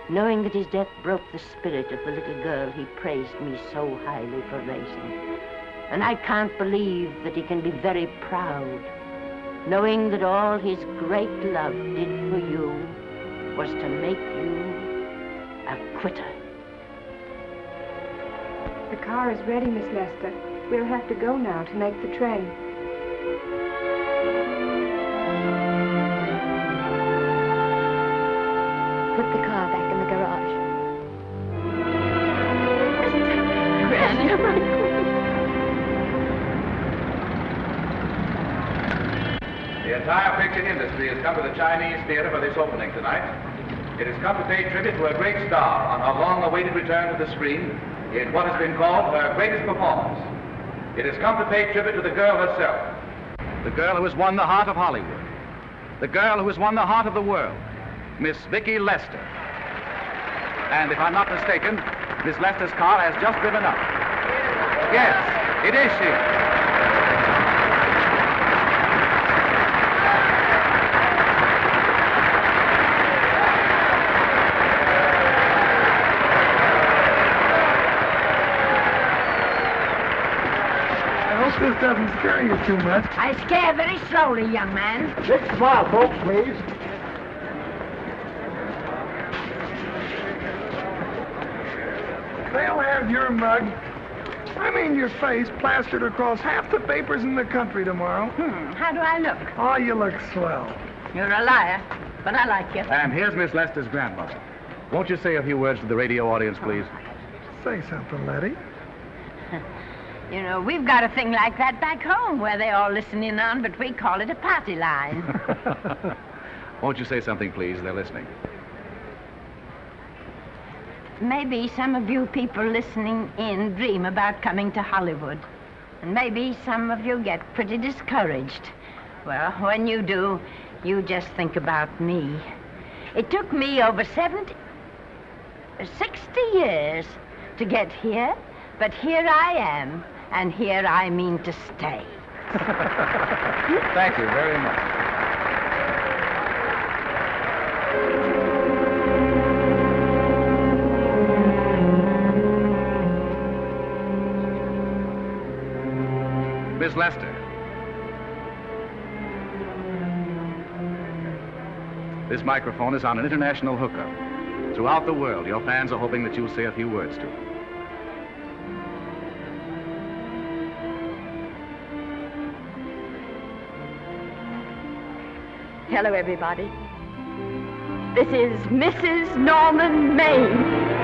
knowing that his death broke the spirit of the little girl he praised me so highly for raising. And I can't believe that he can be very proud, knowing that all his great love did for you was to make you a quitter. The car is ready, Miss Lester. We'll have to go now to make the train. Put the car back in the garage. The entire picture industry has come to the Chinese Theater for this opening tonight. It has come to pay tribute to a great star on her long-awaited return to the screen in what has been called her greatest performance. It has come to pay tribute to the girl herself. The girl who has won the heart of Hollywood. The girl who has won the heart of the world. Miss Vicki Lester. And if I'm not mistaken, Miss Lester's car has just driven up. Yes, it is she. This doesn't scare you too much. I scare very slowly, young man. 6 mile, folks, please. They'll have your mug, I mean your face, plastered across half the papers in the country tomorrow. How do I look? Oh, you look swell. You're a liar, but I like you. And here's Miss Lester's grandmother. Won't you say a few words to the radio audience, please? Say something, Letty. You know, we've got a thing like that back home where they all listen in on, but we call it a party line. Won't you say something, please? They're listening. Maybe some of you people listening in dream about coming to Hollywood. And maybe some of you get pretty discouraged. Well, when you do, you just think about me. It took me over 60 years to get here, but here I am. And here I mean to stay. Thank you very much. Miss Lester. This microphone is on an international hookup. Throughout the world, your fans are hoping that you'll say a few words to them. Hello, everybody. This is Mrs. Norman Maine.